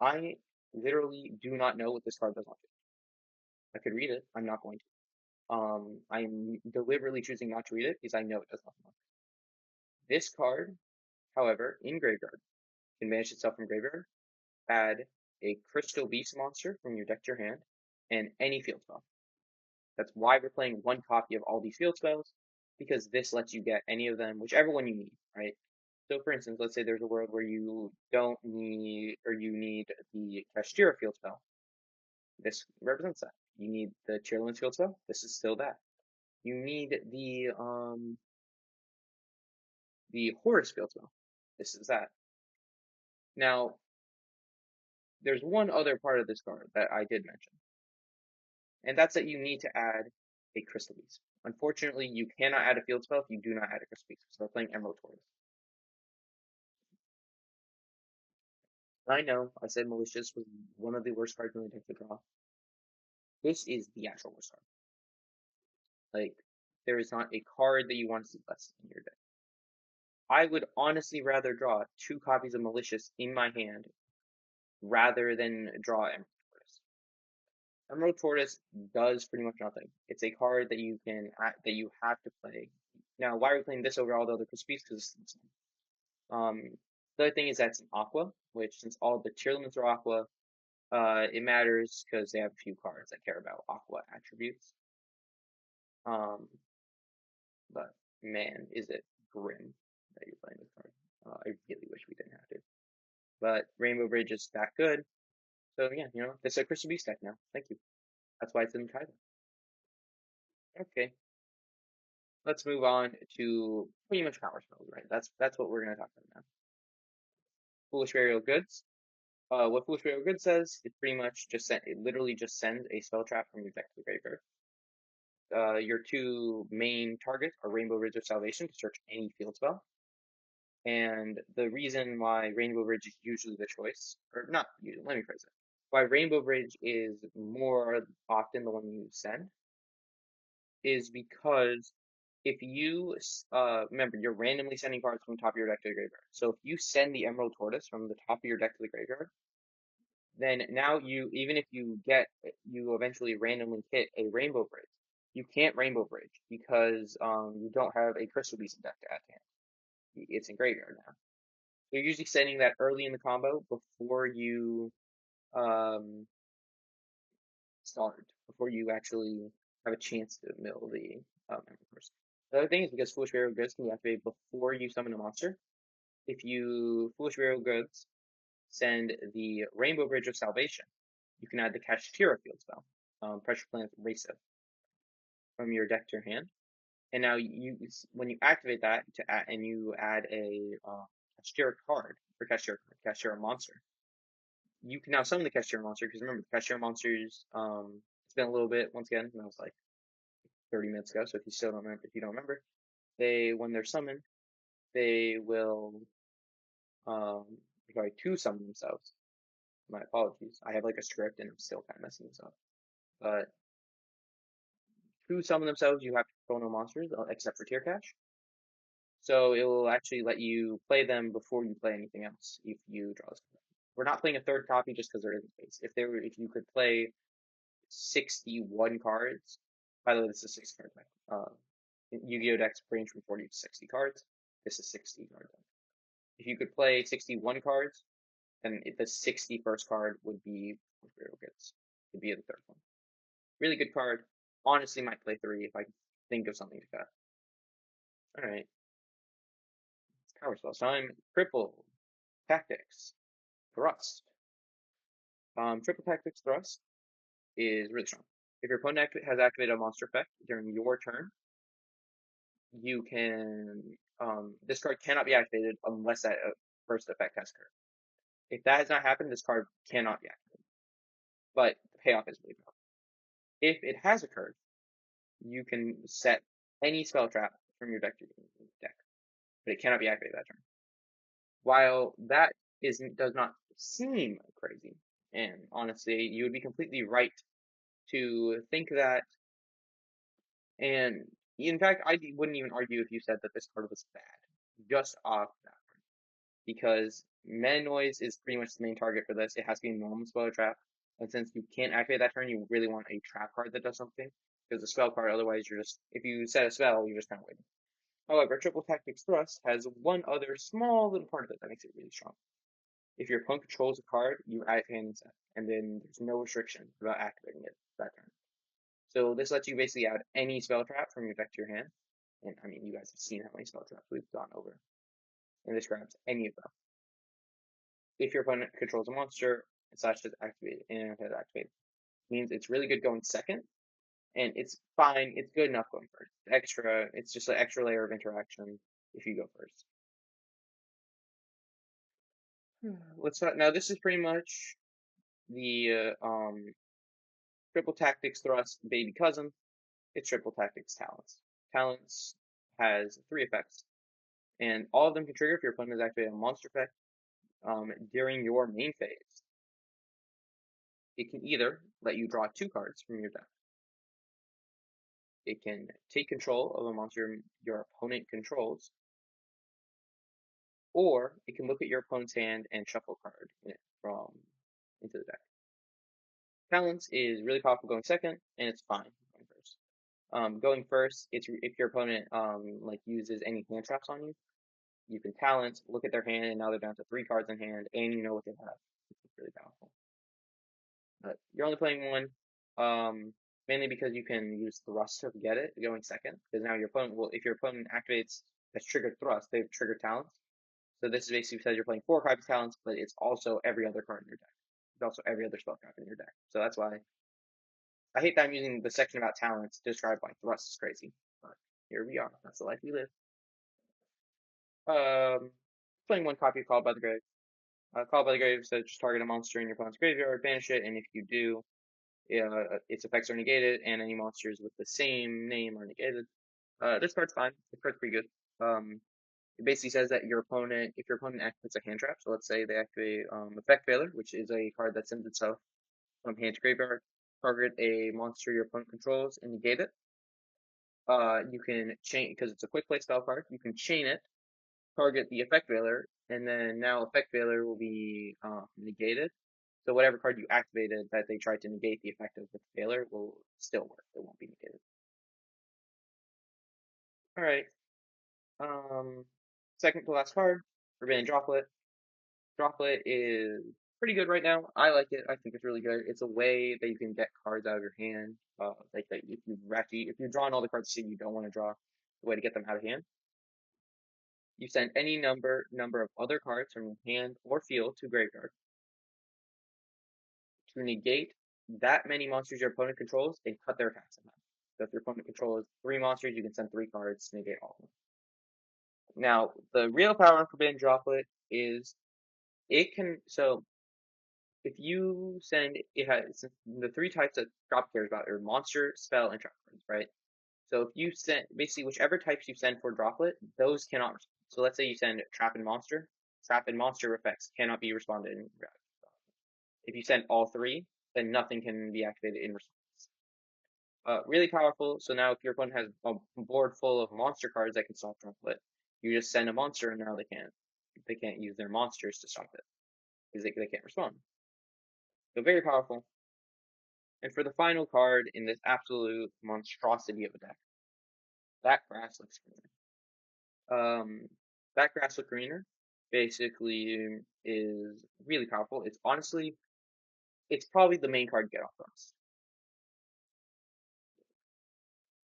I literally do not know what this card does on it. I could read it, I'm not going to. I'm deliberately choosing not to read it because I know it does nothing. This card, however, in graveyard, can banish itself from graveyard, add a Crystal Beast monster from your deck to your hand, and any field spell. That's why we're playing one copy of all these field spells, because this lets you get any of them, whichever one you need, right? So for instance, let's say there's a world where you don't need, or you need the Kashtira field spell. This represents that. You need the Tearlaments field spell. This is still that. You need the Horus field spell. This is that. Now, there's one other part of this card that I did mention, and that's that you need to add a Crystal Beast. Unfortunately, you cannot add a field spell if you do not add a Crystal Beast, so we're playing Emerald Tortoise. I know, I said Malicious was one of the worst cards in the deck to draw. This is the actual worst card. Like, there is not a card that you want to see less in your deck. I would honestly rather draw two copies of Malicious in my hand rather than draw Emerald Tortoise. Emerald Tortoise does pretty much nothing. It's a card that you have to play. Now, why are we playing this over all the other Crispies? Because the other thing is that it's an Aqua, which since all the Tearlaments are Aqua, it matters because they have a few cards that care about Aqua attributes. Um, but man, is it grim that you're playing this card. I really wish we didn't have to. But Rainbow Bridge is that good. So yeah, it's a Crystal Beast deck now. Thank you. That's why it's in the title. Okay. Let's move on to pretty much power spells, right? That's what we're gonna talk about now. Foolish Burial Goods. what Foolish Burial Good says, it pretty much just it literally just sends a spell trap from your deck to the graveyard. Your two main targets are Rainbow Ridge of Salvation to search any field spell. And the reason why Rainbow Bridge is usually the choice, or not usually, let me phrase it. Why Rainbow Bridge is more often the one you send is because if you, remember, you're randomly sending cards from the top of your deck to the graveyard. So if you send the Emerald Tortoise from the top of your deck to the graveyard, then now even if you eventually randomly hit a Rainbow Bridge, you can't Rainbow Bridge because you don't have a Crystal Beast deck to add to hand. It's in graveyard now. You're usually sending that early in the combo before you um, start, before you actually have a chance to mill the Emerald Tortoise. The other thing is because Foolish Burial Goods can be activated before you summon a monster. If you Foolish Burial Goods send the Rainbow Bridge of Salvation, you can add the Kashtira field spell, Pressure Plant Racive, from your deck to your hand. And now when you activate that and you add a Kashtira card, or Kashtira monster, you can now summon the Kashtira monster, because remember, the Kashtira monsters, it's been a little bit, once again, that was like 30 minutes ago, so if you don't remember, when they're summoned, they will try to summon themselves. My apologies. I have like a script and I'm still kind of messing this up. But to summon themselves, you have to control no monsters, except for Tear Cache. So it will actually let you play them before you play anything else if you draw this card. We're not playing a third copy just because there isn't space. If you could play 61 cards, by the way, this is a 60 card deck. Yu-Gi-Oh decks range from 40 to 60 cards. This is 60 card deck. If you could play 61 cards, then the 61st card would be Imperial Goods. It'd be the third one. Really good card. Honestly, might play 3 if I think of something to cut. Alright. Power spells time. Triple Tactics Thrust. Triple Tactics Thrust is really strong. If your opponent has activated a monster effect during your turn, you can this card cannot be activated unless that first effect has occurred. If that has not happened, this card cannot be activated. But the payoff is really powerful. If it has occurred, you can set any spell trap from your deck to your deck, but it cannot be activated that turn. While that does not seem crazy, and honestly, you would be completely right to think that. And in fact, I wouldn't even argue if you said that this card was bad, just off that one, because Mana Noise is pretty much the main target for this. It has to be a normal spell trap, and since you can't activate that turn, you really want a trap card that does something. Because the spell card, otherwise, if you set a spell, you're just kind of waiting. However, Triple Tactics Thrust has one other small little part of it that makes it really strong. If your opponent controls a card, you add it to hand instead, and then there's no restriction about activating it that turn. So this lets you basically add any spell trap from your deck to your hand. And I mean, you guys have seen how many spell traps we've gone over. And this grabs any of them. If your opponent controls a monster, it's just activated, and it has activated. Means it's really good going second, and it's fine. It's good enough going first. It's just an extra layer of interaction if you go first. Let's start now. This is pretty much the Triple Tactics Thrust baby cousin. It's Triple Tactics Talents. Talents has 3 effects, and all of them can trigger if your opponent has activated a monster effect during your main phase. It can either let you draw 2 cards from your deck. It can take control of a monster your opponent controls, or it can look at your opponent's hand and shuffle a card into the deck. Talents is really powerful going second, and it's fine going first. Going first, it's if your opponent uses any hand traps on you, you can talent, look at their hand, and now they're down to 3 cards in hand, and you know what they have. It's really powerful. But you're only playing one, mainly because you can use Thrust to get it going second. Because now your opponent if your opponent activates has triggered Thrust, they've triggered Talents. So this is basically says you're playing 4 cards of Talents, but it's also every other card in your deck. It's also every other spell trap in your deck. So that's why I hate that I'm using the section about Talents to describe why Thrust is crazy. But here we are. That's the life we live. Playing 1 copy of Called by the Grave. Called by the grave says just target a monster in your opponent's graveyard, banish it, and if you do, its effects are negated, and any monsters with the same name are negated. This card's fine. This card's pretty good. It basically says that if your opponent activates a hand trap, so let's say they activate Effect Veiler, which is a card that sends itself from hand to graveyard, target a monster your opponent controls and negate it. You can chain, because it's a quick play spell card, you can chain it, target the Effect Veiler, and then now Effect Veiler will be negated. So whatever card you activated that they tried to negate the effect of the Veiler will still work. It won't be negated. Alright. Second to last card, Forbidden Droplet. Droplet is pretty good right now. I like it. I think it's really good. It's a way that you can get cards out of your hand. Like that if you're drawing all the cards you don't want to draw, the way to get them out of hand. You send any number of other cards from your hand or field to graveyard to negate that many monsters your opponent controls and cut their attacks in half. So if your opponent controls 3 monsters, you can send 3 cards to negate all of them. Now, the real power of Forbidden Droplet is if you send, it has the 3 types that drop cares about are monster, spell, and trap cards, right? So if you send, basically whichever types you send for Droplet, those cannot respond. So let's say you send trap and monster effects cannot be responded in. If you send all 3, then nothing can be activated in response. Really powerful. So now if your opponent has a board full of monster cards that can stop Droplet, you just send a monster and now they can't use their monsters to stop it because they can't respond. So very powerful. And for the final card in this absolute monstrosity of a deck, that grass looks greener. That grass look greener basically is really powerful. It's probably the main card to get off Thrust.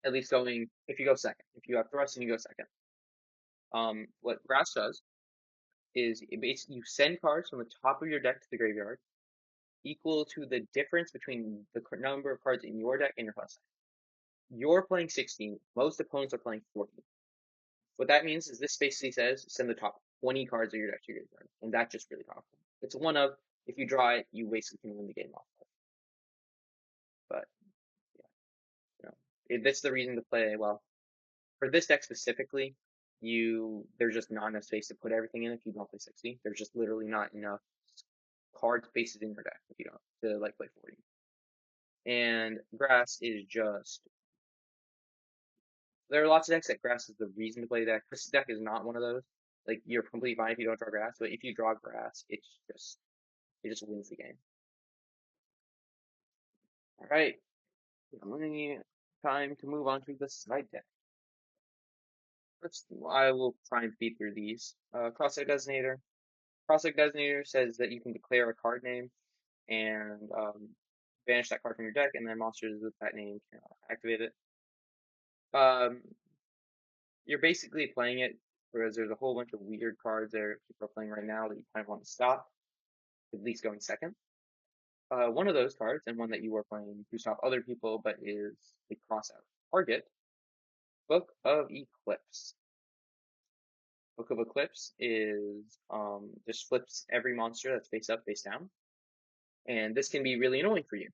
At least if you go second. If you have Thrust and you go second. What grass does is you send cards from the top of your deck to the graveyard equal to the difference between the number of cards in your deck and your opponent's deck. You're playing 16. Most opponents are playing 40. What that means is this basically says send the top 20 cards of your deck to your graveyard, and that's just really powerful. It's one of, if you draw it, you basically can win the game off of it. But yeah, that's the reason to play. Well, for this deck specifically, there's just not enough space to put everything in if you don't play 60. There's just literally not enough card spaces in your deck if you don't to like play 40. And grass is just there are lots of decks that grass is the reason to play deck. This deck is not one of those. Like you're completely fine if you don't draw grass, but if you draw grass, it just wins the game. All right, only time to move on to the side deck. I will try and feed through these. Cross-Deck Designator. Cross-Deck Designator says that you can declare a card name and banish that card from your deck, and then monsters with that name can activate it. You're basically playing it whereas there's a whole bunch of weird cards that people are playing right now that you kind of want to stop, at least going second. One of those cards, and one that you are playing to stop other people, but is a cross-out target, Book of Eclipse. Book of Eclipse is just flips every monster that's face up, face down. And this can be really annoying for you.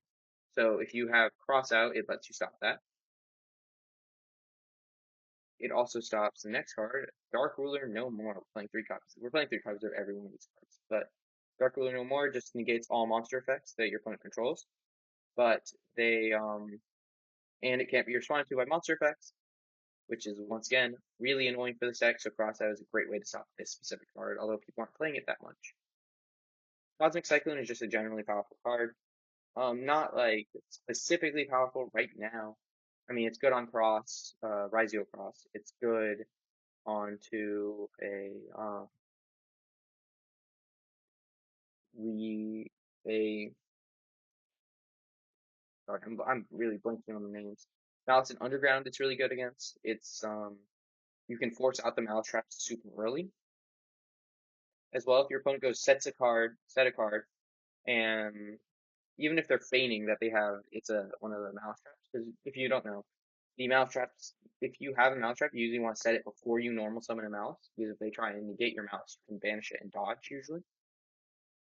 So if you have cross out, it lets you stop that. It also stops the next card, Dark Ruler No More. We're playing 3 copies. We're playing 3 copies of every one of these cards. But Dark Ruler No More just negates all monster effects that your opponent controls. But and it can't be responded to by monster effects, which is once again really annoying for this deck. So cross out is a great way to stop this specific card, although people aren't playing it that much. Cosmic Cyclone is just a generally powerful card. Not like specifically powerful right now. I mean, it's good on Cross, Rizio Cross. It's good onto a sorry, I'm really blanking on the names. Malice and Underground, it's really good against. It's you can force out the Malice traps super early. As well, if your opponent goes set a card, and even if they're feigning that they have one of the Malice traps, because if you don't know, the Malice traps, if you have a Malice trap, you usually want to set it before you normal summon a Malice, because if they try and negate your Malice, you can banish it and dodge usually.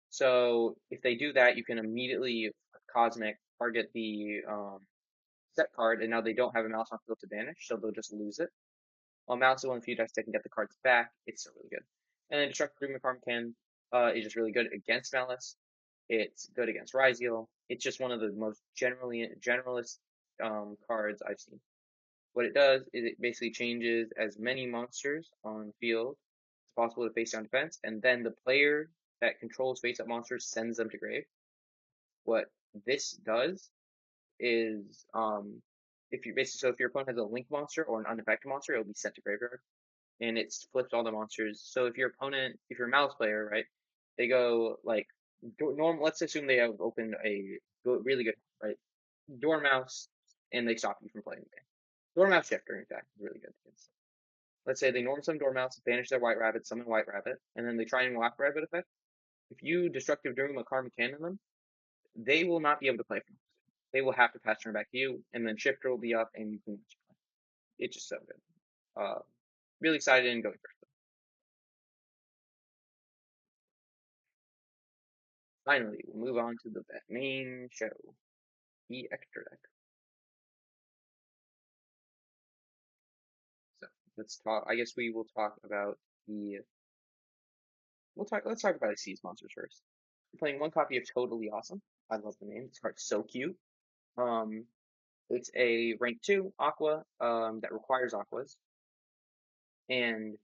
So if they do that, you can immediately Cosmic target the set card, and now they don't have a mouse on field to banish, so they'll just lose it. While mouse is one of the few decks that can get the cards back, it's still really good. And then Destructive Doom Karma can is just really good against Malice. It's good against Ryziel. It's just one of the most generalist cards I've seen. What it does is it basically changes as many monsters on field as possible to face down defense, and then the player that controls face up monsters sends them to grave. What this does is if you basically so if your opponent has a link monster or an unaffected monster, it'll be sent to graveyard, and it flips all the monsters. So if your opponent, if you're a mouse player, right, they go like normal. Let's assume they have opened a really good right Dormouse, and they stop you from playing the game. Dormouse Shifter, in fact, is really good against. Let's say they norm summon Dormouse, banish their White Rabbit, summon White Rabbit, and then they try and Black Rabbit effect. If you Destructive Doom a Karma Cannon them, they will not be able to play from. They will have to pass turn back to you, and then Shifter will be up, and you can. It's just so good. Really excited and going first. Finally, we'll move on to the main show, the extra deck. So let's talk. I guess we will talk about the. We'll talk. Let's talk about the Seas monsters first. We're playing one copy of Totally Awesome. I love the name. This card's so cute. Um, it's a rank 2 Aqua that requires Aquas, and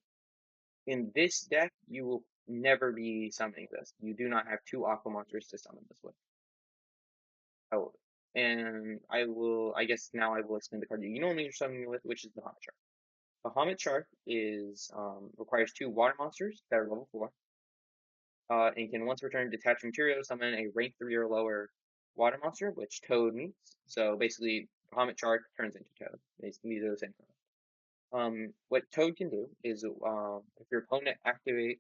in this deck you will never be summoning this. You do not have 2 Aqua monsters to summon this with. Oh, and I guess now I will explain the card you normally are summoning with, which is the Bahamut Shark. Bahamut Shark is requires 2 water monsters that are level 4, and can once return detach material summon a rank 3 or lower water monster, which Toad meets. So basically, Bahamut Shark turns into Toad. These are the same cards. What Toad can do is, if your opponent activates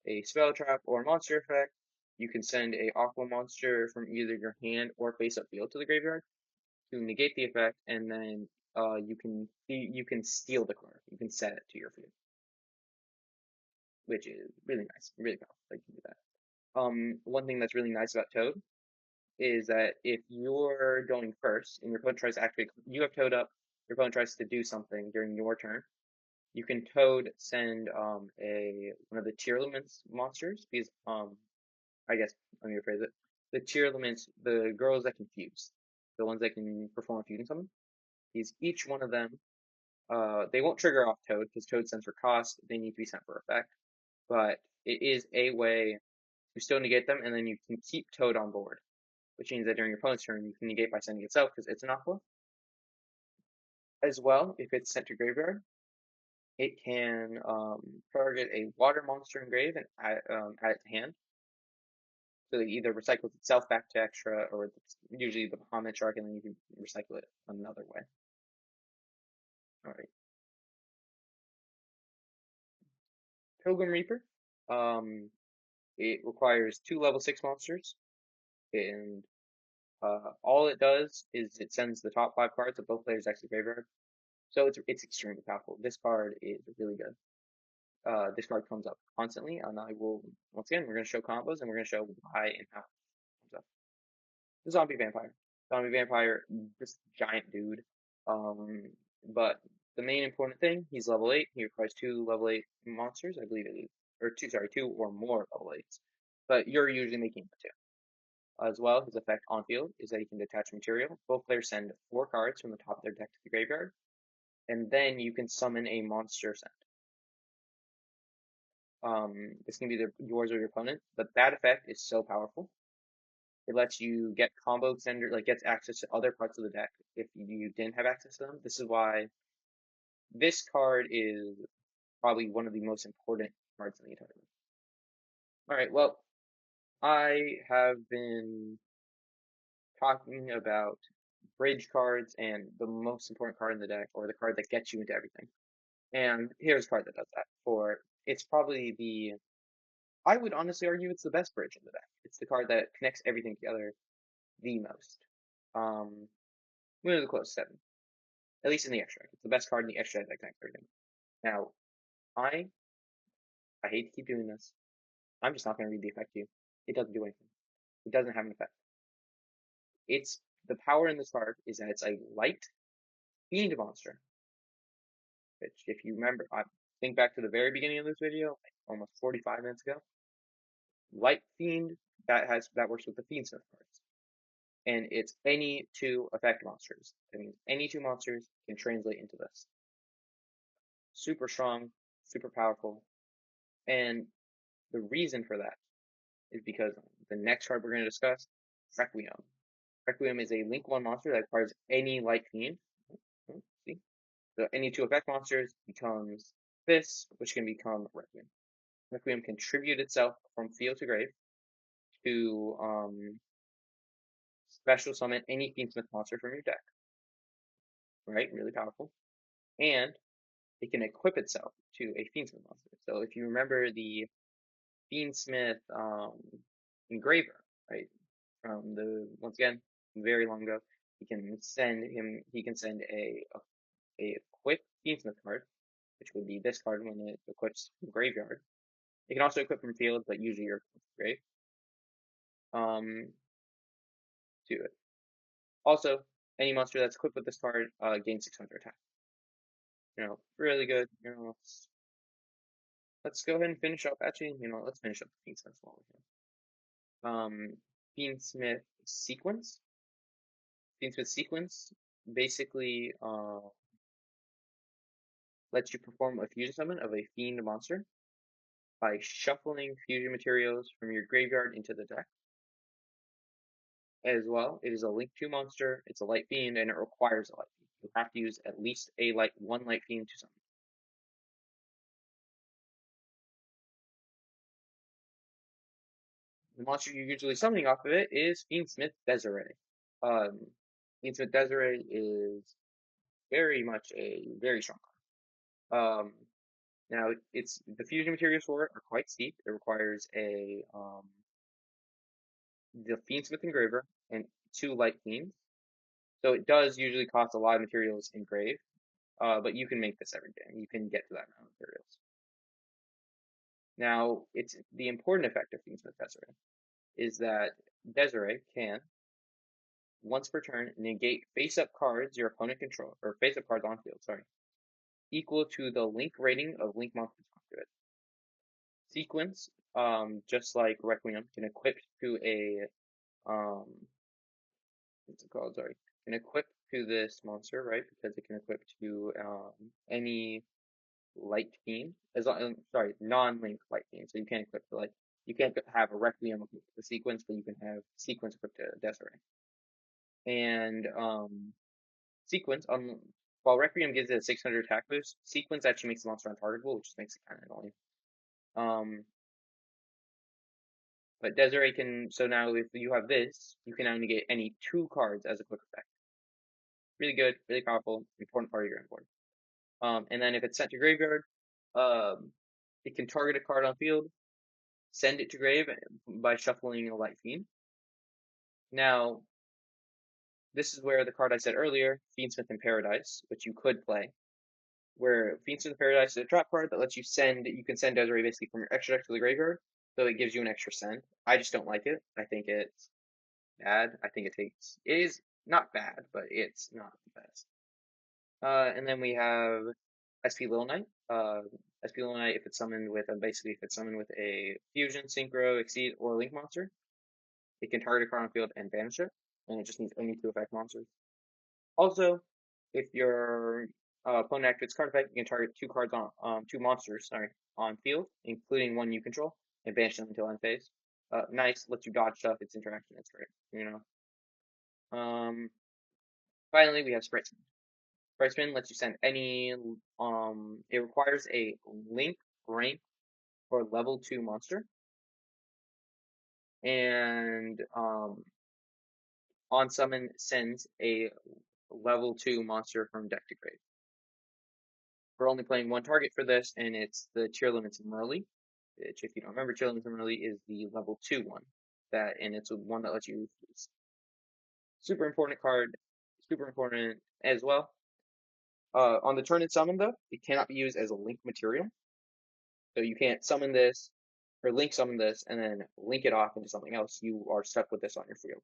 a spell trap or monster effect, you can send a Aqua monster from either your hand or face up field to the graveyard to negate the effect, and then you can steal the card. You can set it to your field, which is really nice, really powerful. Like you can do that. One thing that's really nice about Toad is that if you're going first and your opponent tries to activate, you have Toad up. Your opponent tries to do something during your turn. You can Toad send a one of the Tearlaments monsters because I guess let me rephrase it. The Tearlaments, the girls that can fuse, the ones that can perform a fusion summon. These each one of them, they won't trigger off Toad because Toad sends for cost. They need to be sent for effect, but it is a way to still negate them, and then you can keep Toad on board, which means that during your opponent's turn you can negate by sending itself because it's an aqua. As well, if it's sent to graveyard, it can target a water monster in grave and add it to hand. So it either recycles itself back to extra, or it's usually the Bahamut Shark, and then you can recycle it another way. All right. Pilgrim Reaper. It requires 2 level 6 monsters, and all it does is it sends the top 5 cards of both players' exit graveyard. So it's extremely powerful. This card is really good. This card comes up constantly, and I will once again we're going to show combos and we're going to show why and how it comes up. The Zombie Vampire. Zombie Vampire, this giant dude. But the main important thing, he's level 8. He requires 2 level 8 monsters, I believe it is, or 2 or more level 8s. But you're usually making 2. As well, his effect on field is that he can detach material. Both players send 4 cards from the top of their deck to the graveyard, and then you can summon a monster sent. This can be yours or your opponent, but that effect is so powerful. It lets you get combo extender, like gets access to other parts of the deck if you didn't have access to them. This is why this card is probably one of the most important cards in the entire game. All right, well, I have been talking about bridge cards and the most important card in the deck, or the card that gets you into everything. And here's a card that does that. It's probably I would honestly argue it's the best bridge in the deck. It's the card that connects everything together the most. One of the close 7, at least in the extra deck. It's the best card in the extra deck that connects everything. Now, I hate to keep doing this. I'm just not going to read the effect to you. It doesn't do anything. It doesn't have an effect. It's the power in this card is that it's a light fiend monster. Which, if you remember, I think back to the very beginning of this video, like almost 45 minutes ago. Light fiend that works with the Fiendsmith cards, and it's any two effect monsters. That means any two monsters can translate into this. Super strong, super powerful, and the reason for that is because the next card we're going to discuss, Requiem. Requiem is a Link 1 monster that requires any light fiend. See? So any two effect monsters becomes this, which can become Requiem. Requiem can tribute itself from field to grave to special summon any Fiendsmith monster from your deck. Right? Really powerful. And it can equip itself to a Fiendsmith monster. So if you remember the Fiendsmith engraver, right? From the once again, very long ago, he can send a equip Fiendsmith card, which would be this card when it equips from graveyard. It can also equip from field, but usually you're grave. To it. Also, any monster that's equipped with this card gains 600 attack. Really good. Let's go ahead and finish up. Actually, let's finish up the Fiendsmith while we're here. Fiendsmith sequence. Fiendsmith sequence basically lets you perform a fusion summon of a fiend monster by shuffling fusion materials from your graveyard into the deck. As well, it is a Link 2 monster, it's a light fiend, and it requires a light fiend. You have to use at least one light fiend to summon. The monster you're usually summoning off of it is Fiendsmith Desiree. Fiendsmith Desiree is very much a very strong card. Now, the fusion materials for it are quite steep. It requires the Fiendsmith engraver and 2 light fiends. So it does usually cost a lot of materials engrave, but you can make this every game. You can get to that amount of materials. Now, it's the important effect of Fiendsmith Desiree is that Desiree can, once per turn, negate face-up cards your opponent controls, or face-up cards on field, sorry, equal to the Link rating of Link monsters onto it. Sequence, just like Requiem, can equip to a what's it called? Sorry, can equip to this monster, right? Because it can equip to any light fiend, non-link light fiend. So you can't equip to you can't have a Requiem equipped to Sequence, but you can have Sequence equipped to Desiree. And Sequence, while Requiem gives it a 600 attack boost, Sequence actually makes the monster untargetable, which just makes it kind of annoying. But Desiree can, so now if you have this, you can now negate any 2 cards as a quick effect. Really good, really powerful, important part of your board. And then if it's sent to graveyard, it can target a card on field, send it to grave by shuffling a light fiend. Now, this is where the card I said earlier, Fiendsmith in Paradise, which you could play, where Fiendsmith in Paradise is a trap card that lets you can send Desiree basically from your extra deck to the graveyard, so it gives you an extra send. I just don't like it. I think it's bad. I think it is not bad, but it's not the best. And then we have SP Little Knight. SP Little Knight, if it's summoned with a fusion, synchro, exceed, or link monster, it can target a card on field and banish it, and it just needs any 2 effect monsters. Also, if your opponent activates card effect, you can target 2 monsters, on field, including 1 you control, and banish them until end phase. Nice, lets you dodge stuff. Its interaction is great. Finally, we have Spright. Spright lets you send any. It requires a link, rank, or level 2 monster, and on summon sends a level 2 monster from deck to grave. We're only playing 1 target for this, and it's the Tearlaments Merly, which, if you don't remember, Tearlaments Merly is the level 2 one, and it's one that lets you use. Super important card, super important as well. On the turn it's summoned, though, it cannot be used as a link material. So you can't summon this, or link summon this and then link it off into something else, you are stuck with this on your field.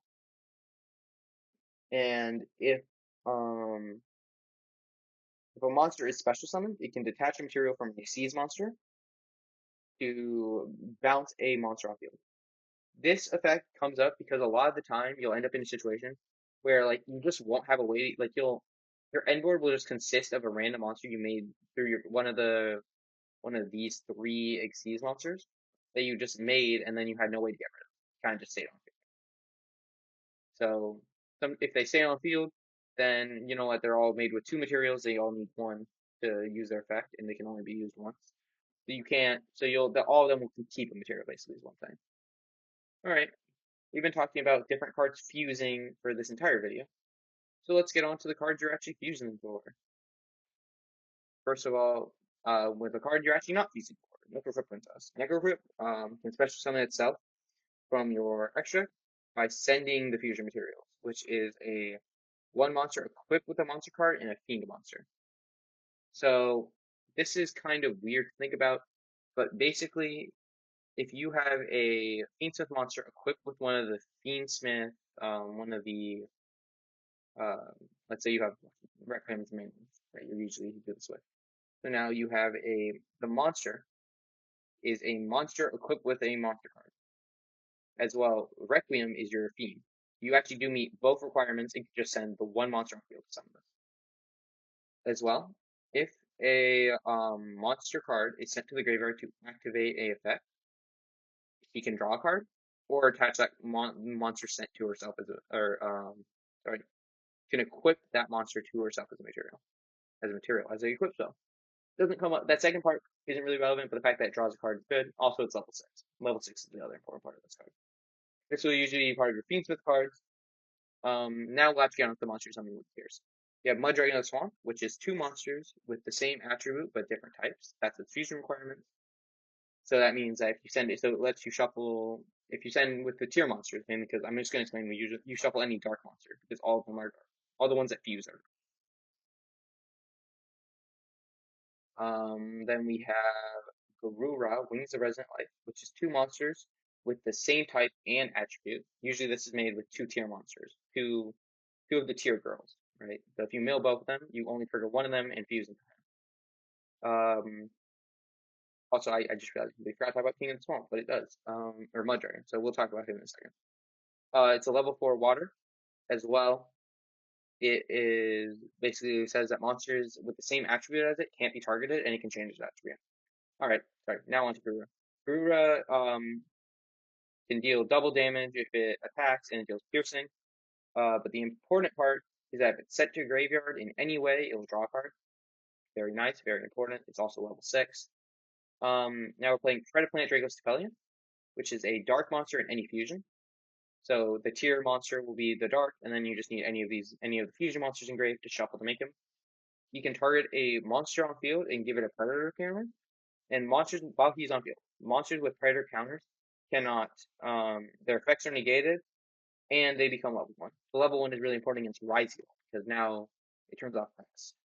And if a monster is special summoned, it can detach a material from a seized monster to bounce a monster off field. This effect comes up because a lot of the time you'll end up in a situation where like you just won't have a way, like your end board will just consist of a random monster you made through your one of these three Xyz monsters that you just made and then you had no way to get rid of. Kind of just stayed on field. So if they stay on field, then you know what, they're all made with two materials, they all need one to use their effect and they can only be used once. So you can't so all of them will keep a material basically is one thing. Alright. We've been talking about different cards fusing for this entire video. So let's get on to the cards you're actually fusing them for. First of all, with a card you're actually not fusing for, Necroquip Princess. Necroquip can special summon itself from your extra by sending the fusion materials, which is a one monster equipped with a monster card and a fiend monster. So this is kind of weird to think about, but basically, if you have a Fiendsmith monster equipped with one of the Fiendsmith, one of the let's say you have Requiem's main, right? You usually do this with. So now you have the monster is a monster equipped with a monster card. As well, Requiem is your fiend. You actually do meet both requirements and can just send the one monster on field to summon this. As well, if a monster card is sent to the graveyard to activate a effect, he can draw a card or attach that monster sent to herself as can equip that monster to herself as a material, as a equip spell. Doesn't come up. That second part isn't really relevant, but the fact that it draws a card is good. Also, it's level 6. Level 6 is the other important part of this card. This will usually be part of your Fiendsmith cards. Now let's get on with the monsters on the tiers. You have Mud Dragon of the Swamp, which is two monsters with the same attribute but different types. That's its fusion requirement. So that means that if you send it, so it lets you shuffle. If you send with the tier monsters, mainly because I'm just going to explain. You shuffle any dark monster because all of them are dark. All the ones that fuse are. Then we have Garura, Wings of Resonant Life, which is two monsters with the same type and attribute. Usually this is made with two tier monsters, two of the tier girls, right? So if you mill both of them, you only trigger one of them and fuse into them. Also, I just realized we forgot to talk about King of the Swamp, but it does. Or Mud Dragon, so we'll talk about him in a second. It's a level 4 water as well. It is basically says that monsters with the same attribute as it can't be targeted and it can change its attribute. Alright, sorry, now on to Garura. Garura can deal double damage if it attacks and it deals piercing. But the important part is that if it's set to your graveyard in any way, it'll draw a card. Very nice, very important. It's also level 6. Now we're playing Try to Plant Draco's Tepelian, which is a dark monster in any fusion. So the tier monster will be the dark, and then you just need any of the fusion monsters engraved to shuffle to make him. You can target a monster on field and give it a predator counter. And monsters while he's on field, monsters with predator counters cannot their effects are negated and they become level 1. The level 1 is really important against Rise Heal because now it turns off effects.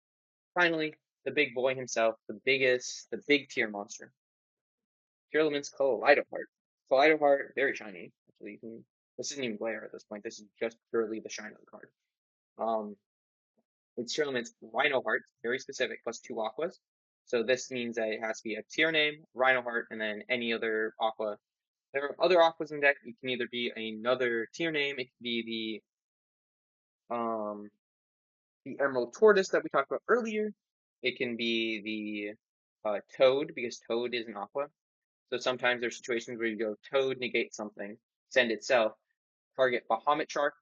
Finally, the big boy himself, the big tier monster. Tearlaments Kaleidoheart. Kaleidoheart, very shiny. Actually, this isn't even glare at this point. This is just purely the shine of the card. It's Tearlaments Rhinoheart, very specific, plus 2 aquas. So this means that it has to be a tier name, Rhinoheart, and then any other aqua. There are other aquas in deck. It can either be another tier name. It can be the Emerald Tortoise that we talked about earlier. It can be the Toad, because Toad is an aqua. So sometimes there's situations where you go Toad, negate something, send itself, target Bahamut Shark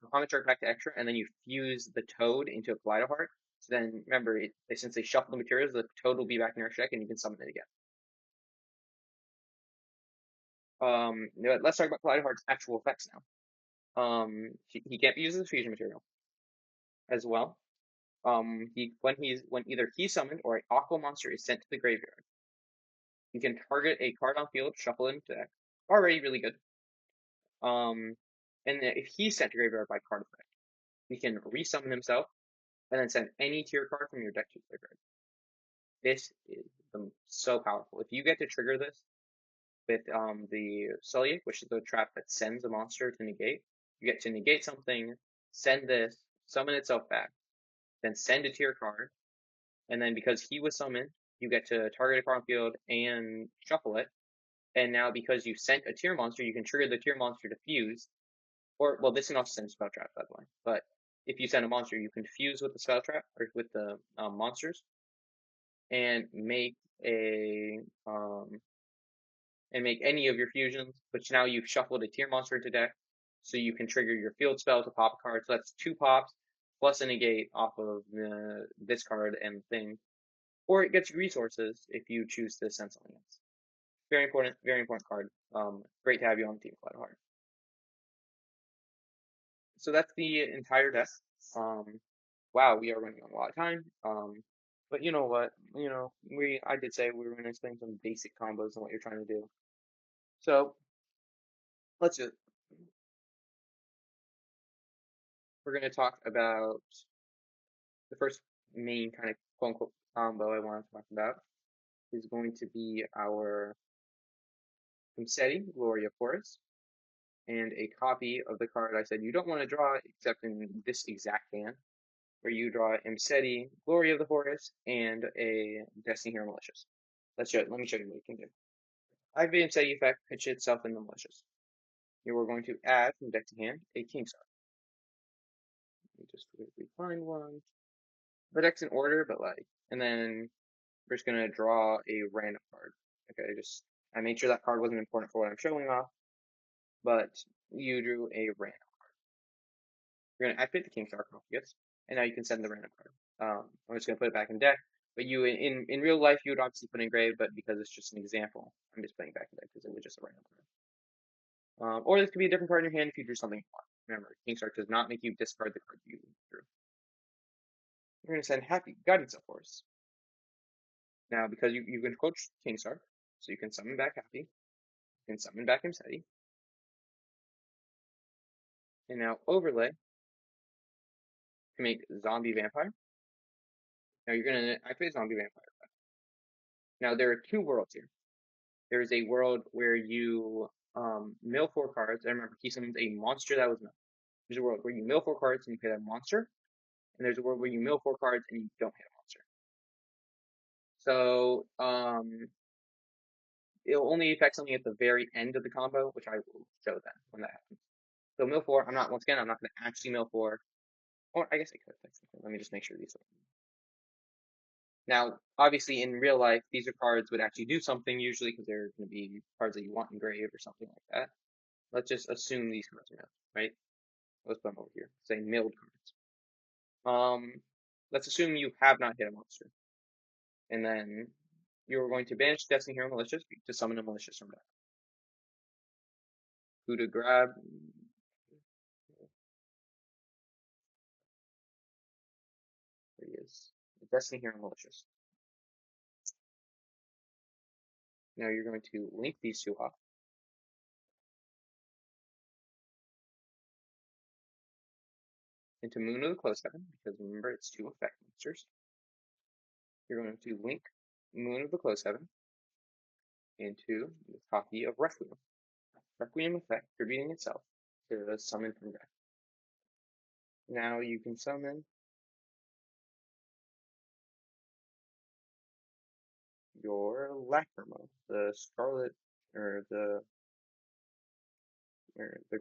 back to extra, and then you fuse the Toad into a Kaleidoheart. So then remember, since they shuffle the materials, the Toad will be back in your deck and you can summon it again. Let's talk about Kaleidoheart's actual effects now. He can't be used as a fusion material as well. When either he's summoned or an aqua monster is sent to the graveyard, you can target a card on field, shuffle it into deck. Already really good. And if he's sent to graveyard by card effect, he can resummon himself and then send any tier card from your deck to the graveyard. This is so powerful. If you get to trigger this, with the Celiac, which is the trap that sends a monster to negate. You get to negate something, send this, summon itself back, then send a tier card, and then because he was summoned, you get to target a card on field and shuffle it. And now because you sent a tier monster, you can trigger the tier monster to fuse. Or well, this can also send spell trap, by the way. But if you send a monster, you can fuse with the spell trap or with the monsters and a um, make any of your fusions. Which now you've shuffled a tier monster into deck, so you can trigger your field spell to pop a card. So that's 2 pops plus a negate off of this card and thing. Or it gets resources if you choose to send something else. Very important card. Great to have you on the team, Cloudheart. So that's the entire deck. Um, wow, we are running on a lot of time. But you know what? I did say we were going to explain some basic combos and what you're trying to do. So let's just we're going to talk about the first main kind of quote unquote combo I want to talk about is going to be our Umseti, Glory of Horus, and a copy of the card I said you don't want to draw except in this exact hand, where you draw Imseti, Glory of the Horus, and a Destiny Hero Malicious. Let me show you what you can do. Activate Imseti effect, pitch itself in the Malicious. You are going to add from deck to hand a King Star. Let me just quickly find one. The deck's in order, but and then we're just gonna draw a random card. Okay, I made sure that card wasn't important for what I'm showing off, but you drew a random. You're gonna activate the King Star Configures, and now you can send the random card. I'm just gonna put it back in deck. But you in real life you would obviously put in grave, but because it's just an example, I'm just putting it back in deck because it was just a random card. Or this could be a different card in your hand if you drew something you want. Remember, King Star does not make you discard the card you drew. You're gonna send Happy Guidance of Horus. Now because you can coach King Star, so you can summon back Happy, you can summon back Imseti, and now overlay to make Zombie Vampire. Now you're gonna activate Zombie Vampire. Now there are 2 worlds here. There is a world where you mill 4 cards. I remember he summons a monster that was milled. There's a world where you mill 4 cards and you hit a monster, and there's a world where you mill 4 cards and you don't hit a monster. So it'll only affect something at the very end of the combo, which I will show then when that happens. So mill 4, I'm not going to actually mill 4. Or I guess I could. Let me just make sure these are. Now, obviously, in real life, these are cards would actually do something usually because they're going to be cards that you want engraved or something like that. Let's just assume these cards are milled, right? Let's put them over here. Say milled cards. Let's assume you have not hit a monster, and then you're going to banish Destiny Hero Malicious to summon a Malicious from deck. Who to grab? There he is. The Destiny Hero Malicious. Now you're going to link these 2 off. Into Moon of the Close Heaven, because remember it's 2 effect monsters. You're going to link Moon of the Close Heaven into the copy of Requiem. Requiem effect attributing itself to summon from deck. Now you can summon your Lacrima, the Scarlet or the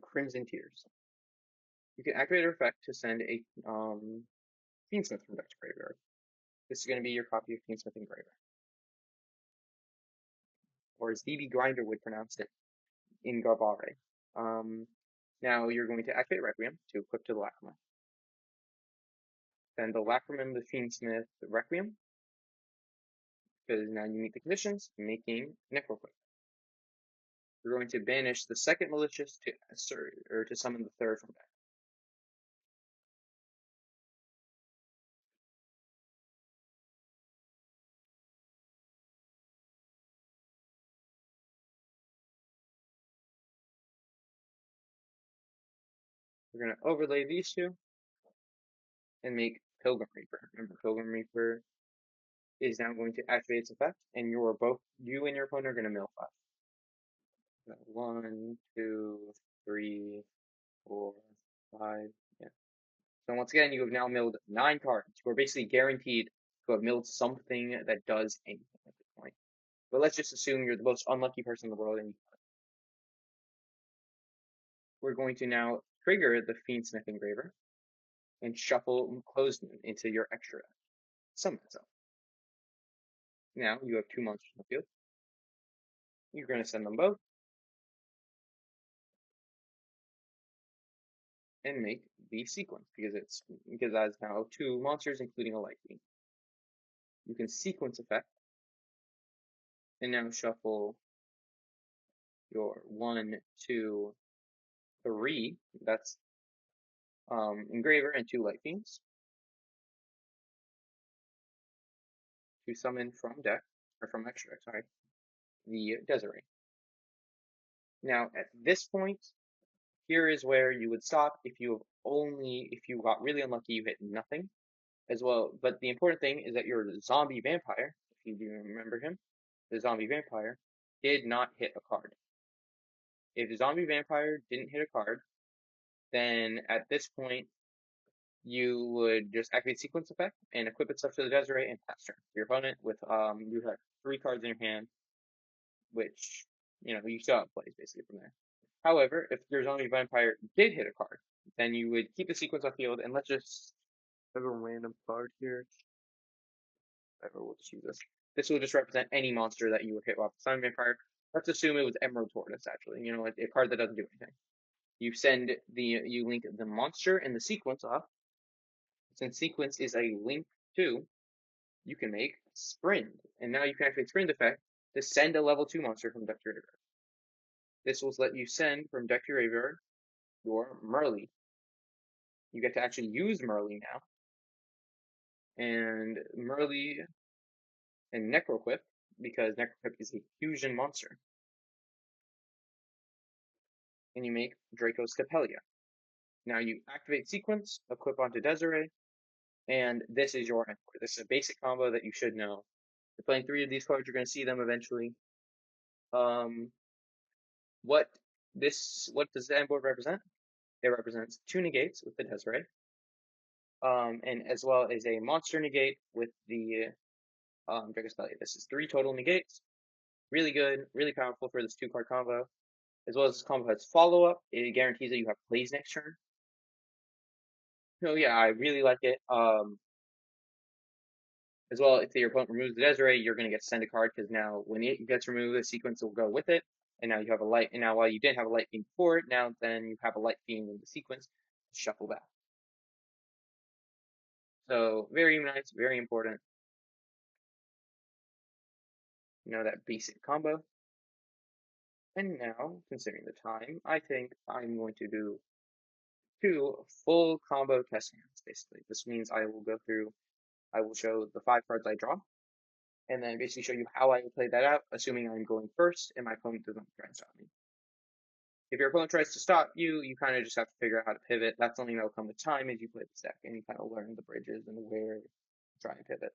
Crimson Tears. You can activate her effect to send a Fiendsmith from deck to graveyard. This is going to be your copy of Fiendsmith in graveyard. Or as DB Grinder would pronounce it, in Garbare. Now you're going to activate Requiem to equip to the Lacrima. Then the Lacrima, the Fiendsmith, the Requiem, because now you meet the conditions, making Necroquake. You're going to banish the second Malicious to assert, or to summon the third from deck. We're going to overlay these 2 and make Pilgrim Reaper. Remember, Pilgrim Reaper is now going to activate its effect, and you and your opponent are going to mill 5. 1, 2, 3, 4, 5. Yeah. So once again, you have now milled 9 cards. You are basically guaranteed to have milled something that does anything at this point. But let's just assume you're the most unlucky person in the world, and we're going to now trigger the Fiendsmith Engraver and shuffle Closed Moon into your extra deck. Summon itself. Now you have 2 monsters in the field. You're going to send them both and make the sequence because that's now 2 monsters, including a light beam. You can sequence effect and now shuffle your 1, 2, 3. That's Engraver and 2 light beams to summon from deck or from extra deck. Sorry, the Desiree. Now at this point, here is where you would stop if you got really unlucky, you hit nothing as well. But the important thing is that your zombie vampire, if you do remember him, the zombie vampire did not hit a card. If the zombie vampire didn't hit a card, then at this point you would just activate sequence effect and equip itself to the Desiree and pass turn. Your opponent with you have 3 cards in your hand, which you still have plays basically from there. However, if your zombie vampire did hit a card, then you would keep the sequence on field, and let's just have a random card here. Whatever, we'll just use this. This will just represent any monster that you would hit off the zombie vampire. Let's assume it was Emerald Tortoise, actually. A card that doesn't do anything. You link the monster and the sequence off. Since sequence is a link to, you can make Sprint, and now you can activate Sprint effect to send a level 2 monster from deck to graveyard. This will let you send from deck to graveyard your Merly. You get to actually use Merly now, and Merly and Necroquip, because Necroquip is a fusion monster, and you make Draco's Capelia. Now you activate sequence, equip onto Desiree, and this is your end board. This is a basic combo that you should know. You're playing 3 of these cards, you're going to see them eventually. What does the end board represent? It represents 2 negates with the Desiree, and as well as a monster negate with the Draco's Capelia. This is 3 total negates. Really good, really powerful for this 2-card combo. As well as this combo has follow up. It guarantees that you have plays next turn. So yeah, I really like it. As well, if your opponent removes the Desiree, you're going to get to send a card because now when it gets removed, the sequence will go with it. And now you have a light. And now while you didn't have a light beam before it, now then you have a light beam in the sequence. Shuffle back. So very nice, very important. That basic combo. And now, considering the time, I think I'm going to do 2 full combo test hands, basically. This means I will show the 5 cards I draw, and then basically show you how I will play that out, assuming I'm going first and my opponent doesn't try and stop me. If your opponent tries to stop you, you kind of just have to figure out how to pivot. That's something that will come with time as you play this deck, and you kind of learn the bridges and where to try and pivot.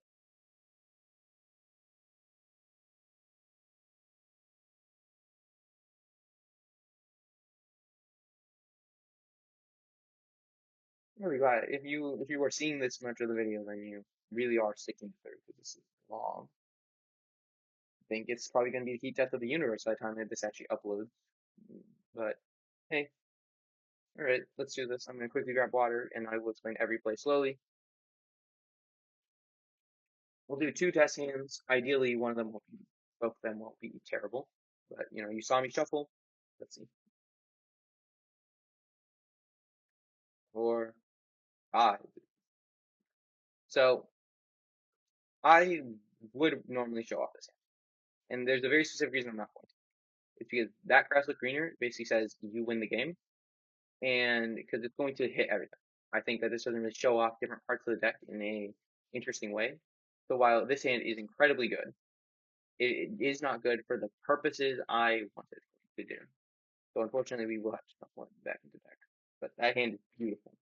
Really glad if you are seeing this much of the video, then you really are sticking through because this is long. I think it's probably going to be the heat death of the universe by the time that this actually uploads. But hey, all right, let's do this. I'm going to quickly grab water, and I will explain every play slowly. We'll do 2 test hands. Ideally, both of them won't be terrible. But you saw me shuffle. Let's see. 4, 5. So I would normally show off this hand, and there's a very specific reason I'm not going to. It's because that grass look greener basically says you win the game, and because it's going to hit everything. I think that this doesn't really show off different parts of the deck in a interesting way. So while this hand is incredibly good, it is not good for the purposes I wanted to do. So unfortunately, we will have to shuffle it back into deck. But that hand is beautiful.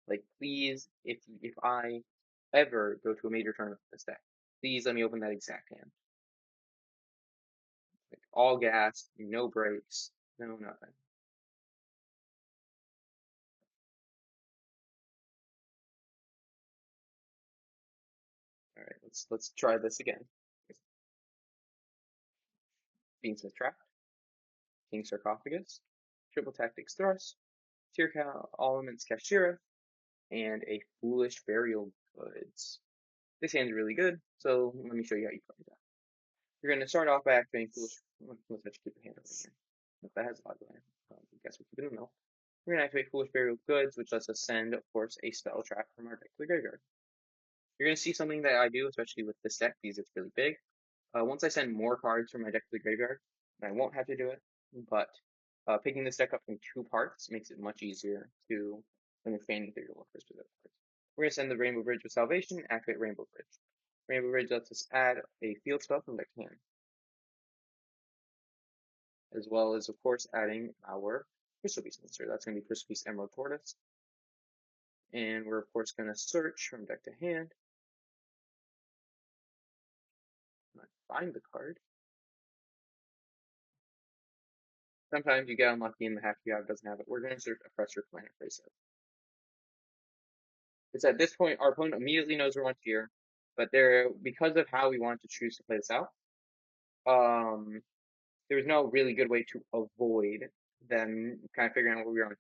Like, please, if I ever go to a major tournament with this deck, please let me open that exact hand. Like, all gas, no brakes. No, nothing. All right, let's try this again. Fiendsmith trap, King sarcophagus, triple tactics thrust, Tearlaments Kashtira, and a foolish burial goods. This hand's really good, so let me show you how you play that. You're going to start off by activating foolish. Let's actually keep the hand over here. If that has a lot of land, I guess we'll keep it in the middle. We're going to activate foolish burial goods, which lets us send, of course, a spell trap from our deck to the graveyard. You're going to see something that I do, especially with this deck, because it's really big. Once I send more cards from my deck to the graveyard, and I won't have to do it, but picking this deck up in two parts makes it much easier to when you're fanning through your workers with those cards. We're going to send the Rainbow Bridge of Salvation, activate Rainbow Bridge. Rainbow Bridge lets us add a field spell from deck to hand, as well as, of course, adding our Crystal Beast monster. That's going to be Crystal Beast Emerald Tortoise. And we're, of course, going to search from deck to hand. Find the card. Sometimes you get unlucky and the half you have doesn't have it. We're going to search a Pressure Planet Racer. It's at this point our opponent immediately knows we're on tier, but because of how we want to choose to play this out, there was no really good way to avoid them kind of figuring out what we were on.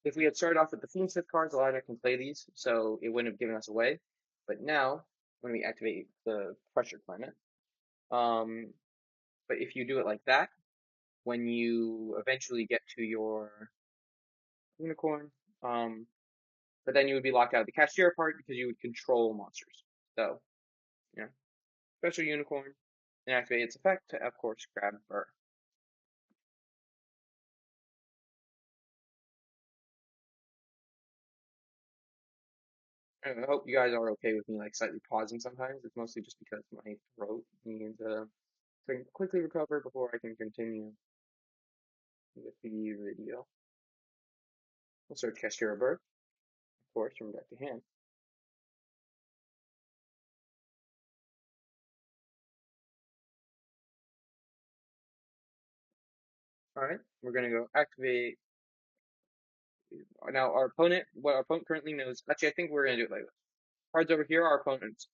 If we had started off with the Fiendsmith cards, a lot of it can play these, so it wouldn't have given us away. But now, when we activate the Pressure Planet, but if you do it like that, when you eventually get to your Unicorn, but then you would be locked out of the Kashtira part because you would control monsters. So, yeah, special Unicorn, and activate its effect to, of course, grab Burr. I hope you guys are okay with me like slightly pausing sometimes. It's mostly just because my throat needs to quickly recover before I can continue with the video. We'll search Kashtira Burr, of course, from deck to hand. Alright, we're gonna go activate. Now what our opponent currently knows, actually I think we're gonna do it like this. Cards over here are cards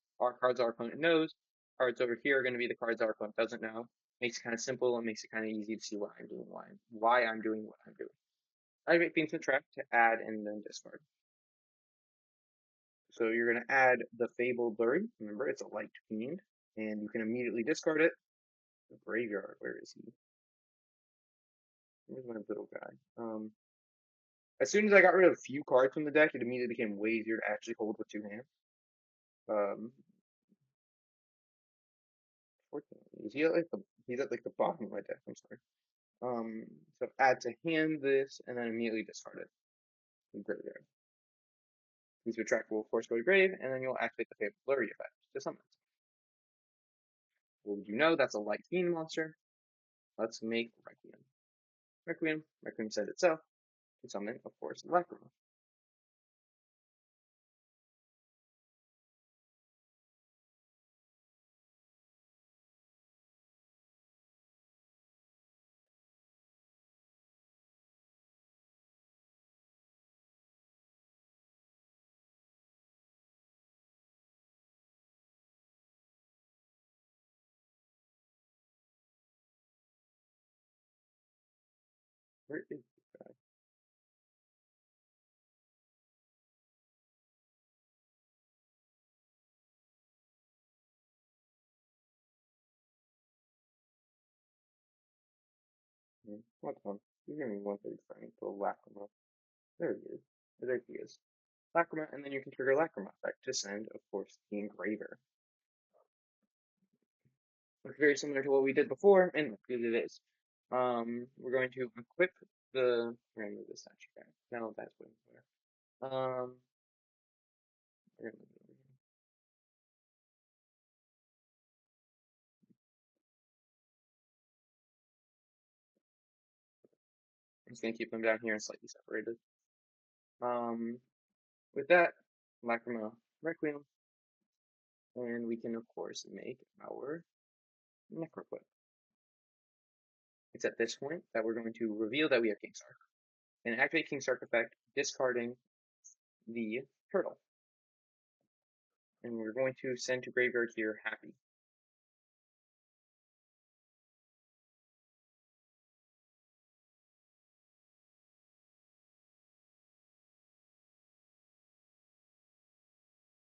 our opponent knows. Cards over here are gonna be the cards our opponent doesn't know. Makes it kind of simple and makes it kind of easy to see what I'm doing, why I'm doing what I'm doing. Activate Fiendsmith Trap to add and then discard. So you're gonna add the Fabled Blurry. Remember, it's a light fiend, and you can immediately discard it. The graveyard, where is he? Where's my little guy? As soon as I got rid of a few cards from the deck, it immediately became way easier to actually hold with two hands. Fortunately, he's at like the bottom of my deck. I'm sorry. So add to hand this, and then immediately discard it. The graveyard. These retract will force go to grave, and then you'll activate the Fabled Blurry effect to summon it. Well, you know that's a light fiend monster. Let's make Requiem. Requiem said itself. To summon, of course, Lacrima. Where is this guy? What the hell? He's giving me 135 to Lacrima. There he is. There he is. Lacrima, and then you can trigger Lacrima effect to send, of course, the Engraver. Looks very similar to what we did before, and because it is. We're going to equip we're going to move this statue back. No, that's what we're going to move it over here. I'm just going to keep them down here and slightly separated. With that, Lacrima Requiem, and we can, of course, make our Necroquip. It's at this point that we're going to reveal that we have Kingstark. And activate Kingstark effect, discarding the turtle. And we're going to send to graveyard here Happy.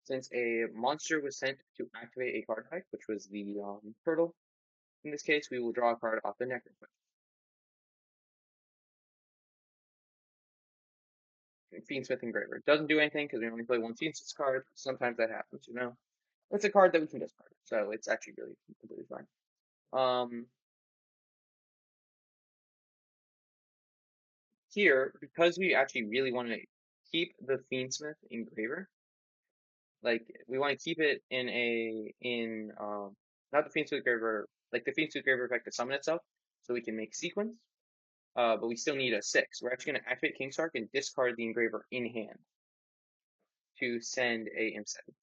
Since a monster was sent to activate a card type, which was the turtle, in this case, we will draw a card off the Necroquip. Fiendsmith Engraver. Doesn't do anything because we only play one Fiendsmith card. Sometimes that happens, you know. It's a card that we can discard, so it's actually really completely fine. Here, because we actually really want to keep the Fiendsmith Engraver, like we want to keep it in not the Fiendsmith Engraver, like the Fiendsmith Engraver effect to summon itself, so we can make sequence. But we still need a 6. We're actually going to activate Kingstark and discard the Engraver in hand to send a Imseti.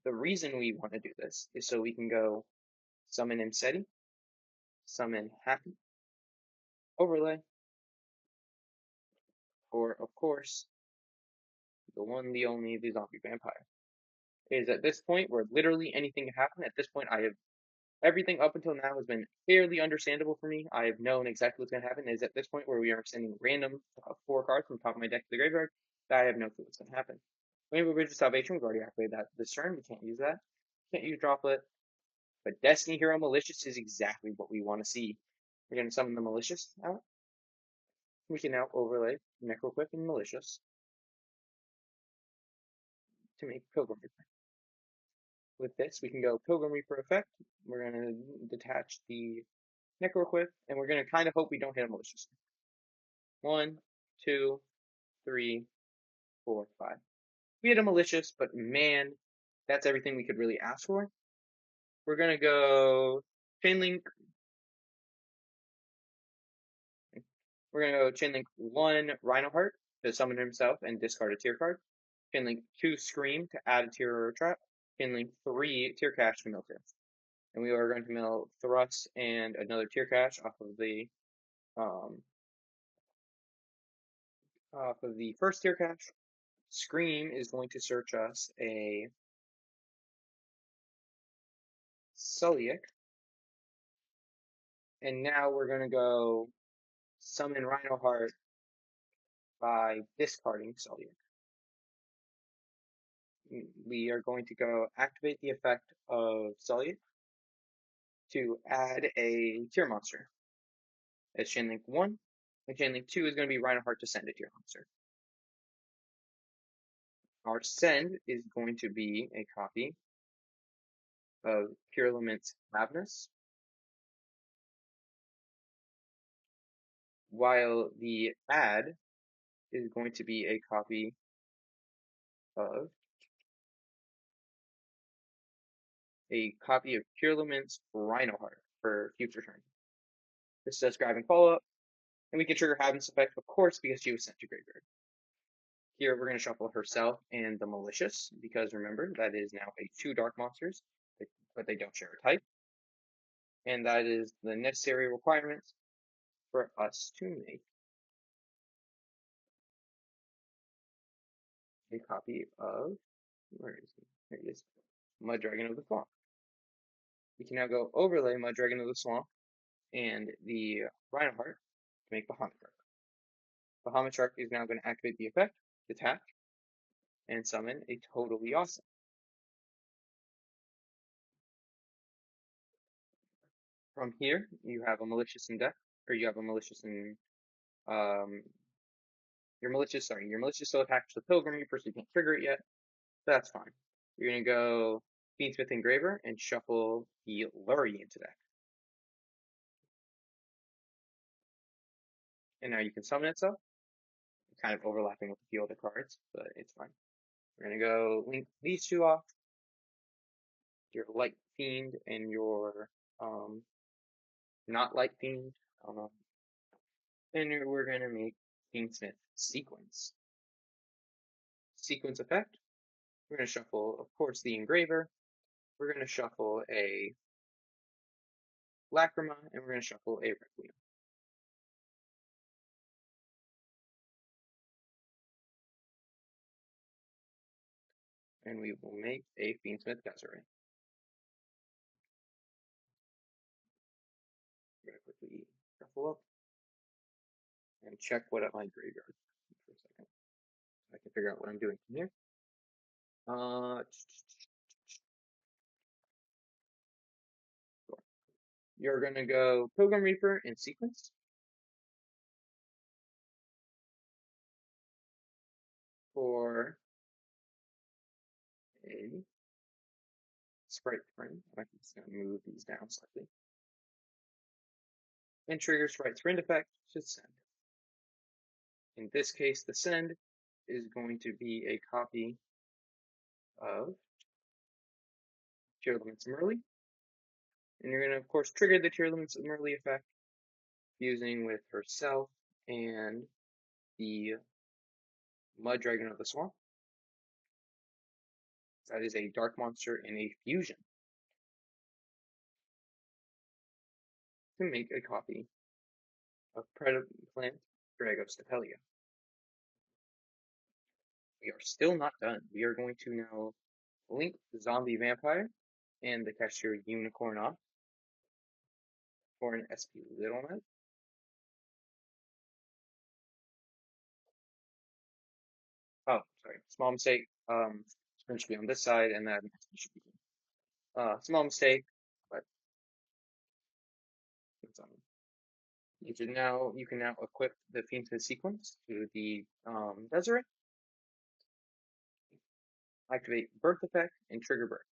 The reason we want to do this is so we can go summon Imseti, summon Happy, overlay, or of course, the one, the only, the zombie vampire. Is at this point where literally anything can happen. At this point, I have everything up until now has been fairly understandable for me. I have known exactly what's going to happen. Is at this point where we are sending random 4 cards from the top of my deck to the graveyard, that I have no clue what's going to happen. Maybe Bridge of Salvation, we've already activated that this turn. We can't use that. Can't use Droplet. But Destiny Hero Malicious is exactly what we want to see. We're going to summon the Malicious out. We can now overlay Necroquip and Malicious to make Pilgrim Reaper. With this, we can go Pilgrim Reaper effect. We're going to detach the Necroquip, and we're going to kind of hope we don't hit a Malicious. 1, 2, 3, 4, 5. We hit a Malicious, but man, that's everything we could really ask for. We're going to go Chainlink. We're going to go Chainlink 1 Rhinoheart to summon himself and discard a tier card. Chainlink 2 Scream to add a tier or a trap. Chainlink 3 Tier Cash to mill tier. And we are going to mill Thrust and another tier cash off of the first tier cache. Scream is going to search us a Sulliek. And now we're going to go summon Rhinoheart by discarding Sulliek. We are going to go activate the effect of Sulliek to add a tier monster. It's Chainlink 1, and Chainlink 2 is going to be Rhinoheart to send a tier monster. Our send is going to be a copy of Tearlaments Madness, while the add is going to be a copy of Tearlaments Rhinoheart for future turn. This does grab and follow up, and we can trigger Havens effect, of course, because she was sent to graveyard. Here we're going to shuffle herself and the Malicious, because remember, that is now a 2 dark monsters, but they don't share a type. And that is the necessary requirements for us to make a copy of, where is he? There he is, Mud Dragon of the Swamp. We can now go overlay Mud Dragon of the Swamp and the Rhinoheart to make Bahamut Shark. Bahamut Shark is now going to activate the effect, detach, and summon a Totally Awesome. From here, you have a Malicious in deck, or you have a Malicious in, your Malicious still attached to the Pilgrim Reaper, so you can't trigger it yet. So that's fine. You're going to go Fiendsmith Engraver and shuffle the Lurry into deck. And now you can summon itself. Kind of overlapping with a few other cards, but it's fine. We're going to go link these 2 off. Your Light Fiend and your not Light Fiend. And we're going to make Fiendsmith Sequence. Sequence effect. We're going to shuffle, of course, the Engraver. We're going to shuffle a Lacrima, and we're going to shuffle a Requiem. And we will make a Fiendsmith Desiree. I'm going to quickly shuffle up and check what at my graveyard for a second. So I can figure out what I'm doing from here. You're going to go Pilgrim Reaper in sequence for a Spright friend. I'm just going to move these down slightly. And trigger Sprite's friend effect to send. In this case, the send is going to be a copy of Tearlaments Merly. And you're going to, of course, trigger the Tearlaments Merly effect fusing with herself and the Mud Dragon of the Swamp. That is a dark monster in a fusion to make a copy of Plant Dragostapelia. We are still not done. We are going to now link the Zombie Vampire and the Kashtira Unicorn off for an SP Little Knight. Oh, sorry, small mistake. It should be on this side, and that should be small mistake, but it's on. You can now equip the Fiendsmith sequence to the Desiree, activate Birth Effect, and trigger Birth.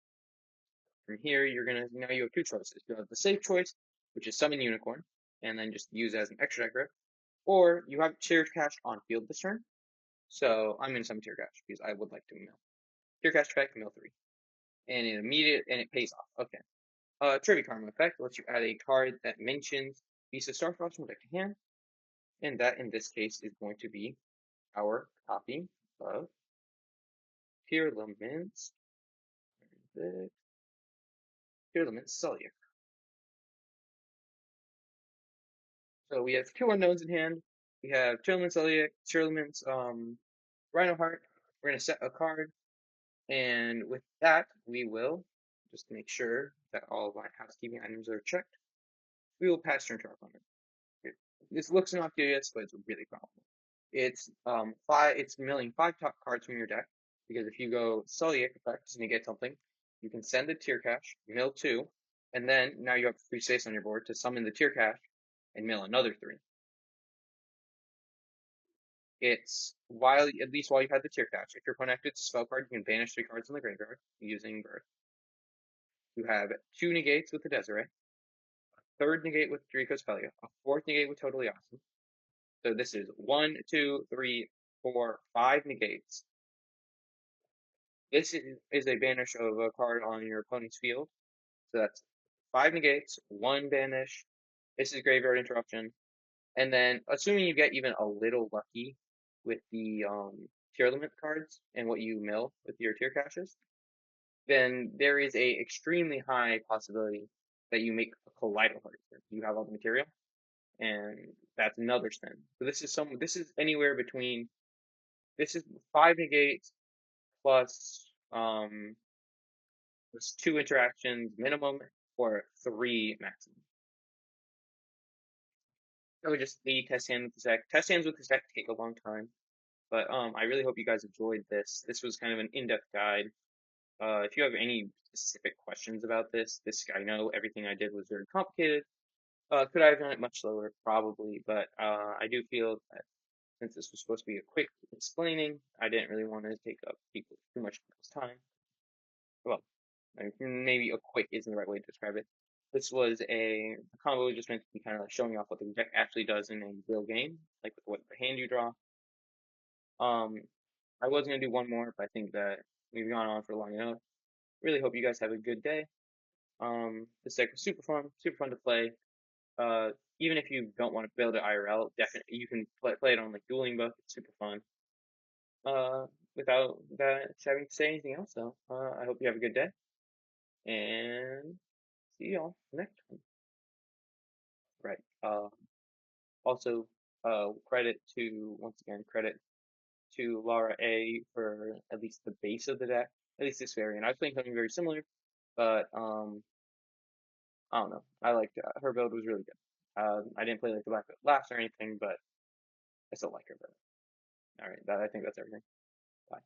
From here, now you have two choices. You have the safe choice, which is summon Unicorn, and then just use it as an extra deck grip, or you have Tear Cash on field this turn. So I'm going to summon Tear Cash because I would like to mill. Tear Cash effect, mill 3. And it pays off. Okay. Trivia Karma effect lets you add a card that mentions Beast of Starfrost from deck to hand. And that, in this case, is going to be our copy of Tearlaments. Tearlaments Cellular. So we have two unknowns in hand. We have Tearlaments Cellular, Tearlaments Rhinoheart. We're going to set a card. And with that, we will just make sure that all of my housekeeping items are checked. We will pass turn to our opponent. This looks innocuous, but it's really powerful. It's milling 5 top cards from your deck, because if you go Cellular effects and you get something, you can send the Tear Cache, mill 2, and then now you have free space on your board to summon the Tear Cache and mill another 3. At least while you have the Tear Cache, if you're connected to spell card, you can banish 3 cards in the graveyard using Birth. You have 2 negates with the Desiree, a third negate with Dragostapelia, a fourth negate with Totally Awesome. So this is 1, 2, 3, 4, 5 negates. This is a banish of a card on your opponent's field. So that's 5 negates, 1 banish. This is graveyard interruption. And then, assuming you get even a little lucky with the Tearlament cards and what you mill with your Tear Caches, then there is a extremely high possibility that you make a Collider Heart. You have all the material, and that's another spin. So this is anywhere between, this is 5 negates plus 2 interactions minimum or 3 maximum. So just the test hand with this deck. Test hands with this deck take a long time, but I really hope you guys enjoyed this. This was kind of an in-depth guide. If you have any specific questions about this, I know everything I did was very complicated. Could I have done it much slower? Probably, but I do feel that since this was supposed to be a quick explaining, I didn't really want to take up too much people's time. Well, maybe a quick isn't the right way to describe it. This was the combo just meant to be kind of like showing off what the deck actually does in a real game, like with what the hand you draw. I was gonna do one more, but I think that we've gone on for long enough. Really hope you guys have a good day. This deck was super fun to play. Even if you don't want to build it IRL, definitely you can play it on like Dueling Book. It's super fun. Without having to say anything else, though, I hope you have a good day, and see y'all next time. Spright. Also, credit to, once again, credit to Laura A for at least the base of the deck, at least this variant. I was playing something very similar, but I don't know. I liked her build was really good. I didn't play like the Black Laughs or anything, but I still like her better. All right, I think that's everything. Bye.